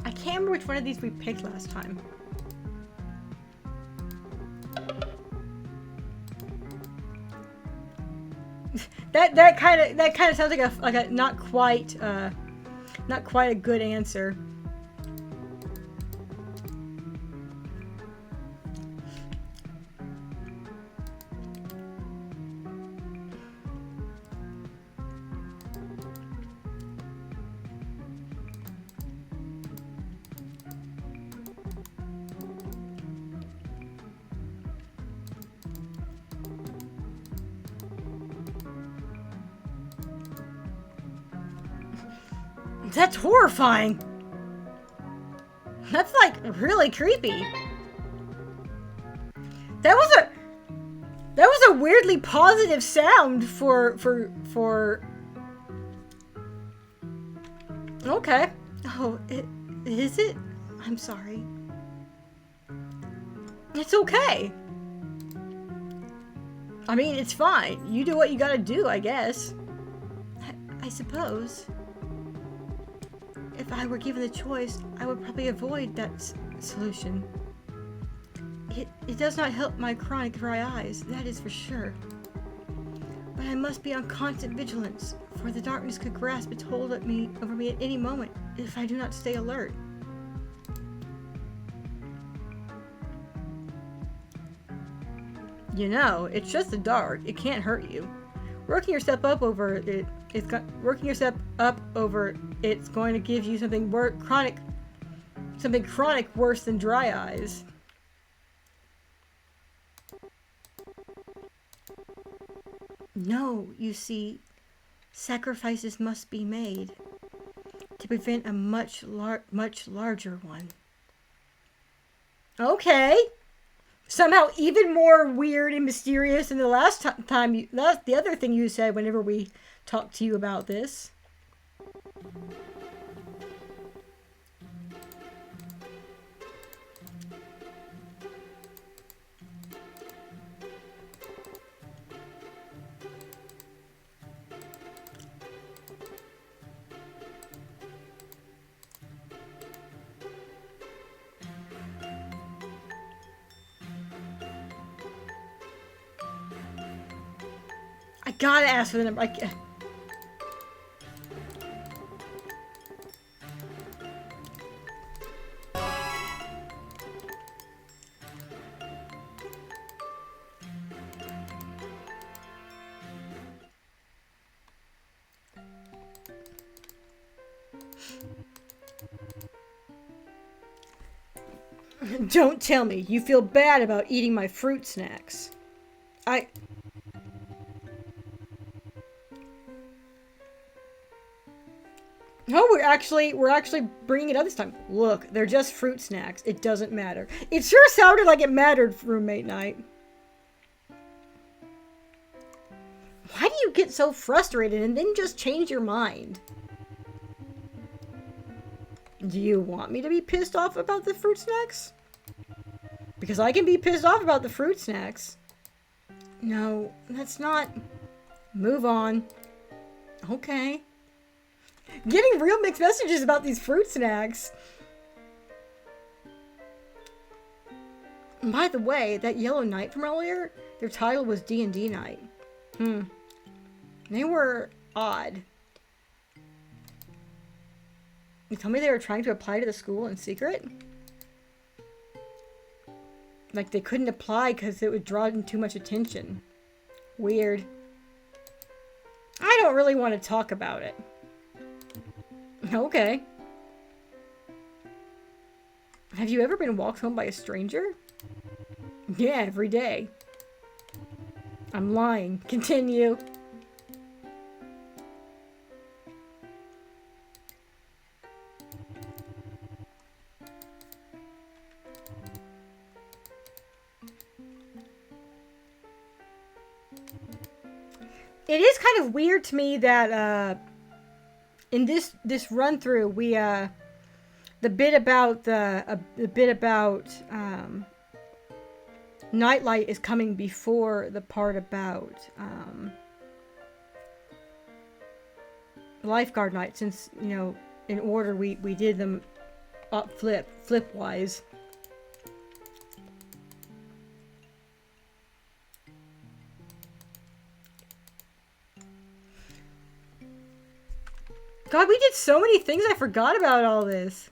I can't remember which one of these we picked last time. that kind of sounds like a not quite a good answer. That's horrifying. That's like really creepy. That was a weirdly positive sound for Okay. Oh, is it? I'm sorry. It's okay. I mean, it's fine. You do what you gotta do, I guess. I suppose. If I were given the choice, I would probably avoid that solution. It does not help my chronic dry eyes, that is for sure. But I must be on constant vigilance, for the darkness could grasp its hold over me at any moment if I do not stay alert. You know, it's just the dark. It can't hurt you. Working yourself up over it's going to give you something chronic worse than dry eyes. No, you see, sacrifices must be made to prevent a much larger one. Okay. Somehow even more weird and mysterious than the last time that's the other thing you said whenever we talked to you about this. I gotta ask for the number. Don't tell me you feel bad about eating my fruit snacks. No, we're actually bringing it up this time. Look, they're just fruit snacks. It doesn't matter. It sure sounded like it mattered, roommate night. Why do you get so frustrated and then just change your mind? Do you want me to be pissed off about the fruit snacks? Because I can be pissed off about the fruit snacks. No, that's not... Move on. Okay. Getting real mixed messages about these fruit snacks. And by the way, that Yellow Knight from earlier, their title was D&D Night. They were odd. You tell me they were trying to apply to the school in secret? Like they couldn't apply because it would draw in too much attention. Weird. I don't really want to talk about it. Okay. Have you ever been walked home by a stranger? Yeah, every day. I'm lying. Continue. It is kind of weird to me that in this run through we the bit about Nightlight is coming before the part about Lifeguard Night, since you know in order we did them up flip wise. God, we did so many things, I forgot about all this.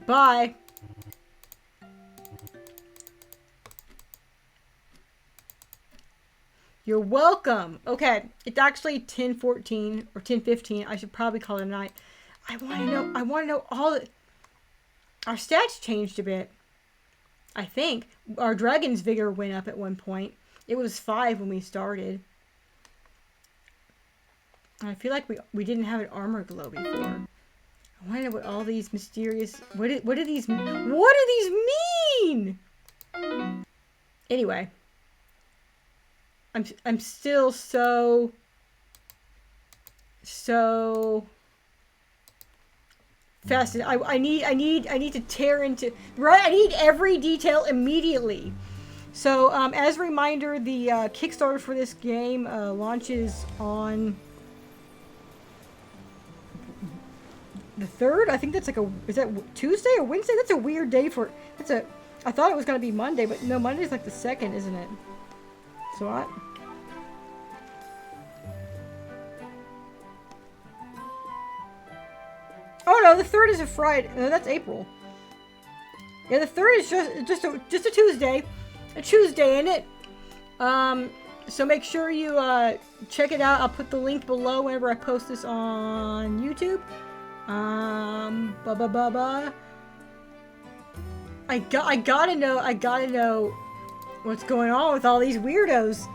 Bye. You're welcome. Okay, it's actually 10:14 or 10:15. I should probably call it a night. I want to know all the... Our stats changed a bit. I think our dragon's vigor went up at one point. It was 5 when we started. I feel like we didn't have an armor glow before. I want to know what all these mysterious... What do these mean? Anyway. I'm still so fascinated. I need to tear into... Right? I need every detail immediately. So, as a reminder, the Kickstarter for this game launches on the 3rd. I think that's like is that Tuesday or Wednesday? That's a weird day for, I thought it was going to be Monday, but no, Monday's like the 2nd, isn't it? So what? Oh no, the 3rd is a Friday. No, that's April. Yeah, the 3rd is just a Tuesday. A Tuesday, in it? So make sure you check it out. I'll put the link below whenever I post this on YouTube. I gotta know what's going on with all these weirdos.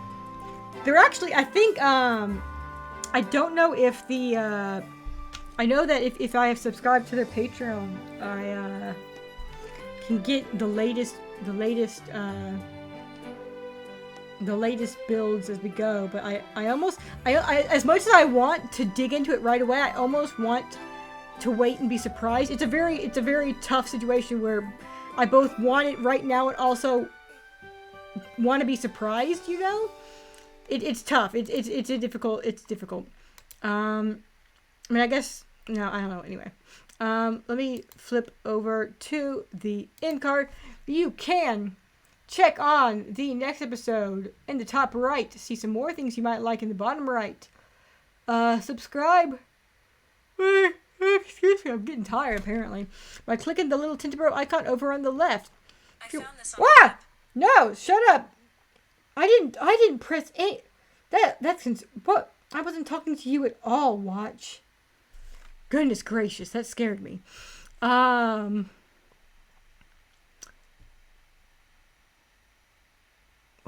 They're actually, I think, I don't know if the, I know that if I have subscribed to their Patreon, I, can get the latest builds as we go, but I as much as I want to dig into it right away, I almost want to wait and be surprised. It's a very tough situation where I both want it right now and also want to be surprised, you know? It's tough. It's difficult. I mean, I guess, no, I don't know. Anyway, let me flip over to the end card. You can check on the next episode in the top right to see some more things you might like in the bottom right. Subscribe. Excuse me, I'm getting tired apparently. By clicking the little Tinterbro icon over on the left. I found this on the web. No, shut up. I didn't press any. That's what? I wasn't talking to you at all, Watch. Goodness gracious, that scared me. What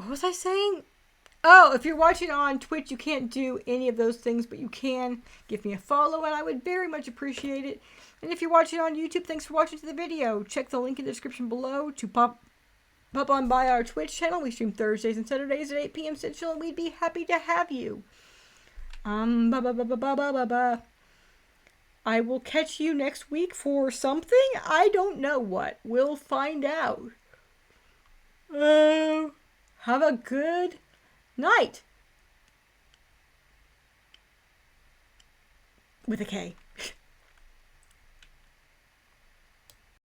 was I saying? Oh, if you're watching on Twitch, you can't do any of those things, but you can give me a follow, and I would very much appreciate it. And if you're watching on YouTube, thanks for watching to the video. Check the link in the description below to pop on by our Twitch channel. We stream Thursdays and Saturdays at 8 p.m. Central, and we'd be happy to have you. I will catch you next week for something. I don't know what. We'll find out. Have a good night. With a K.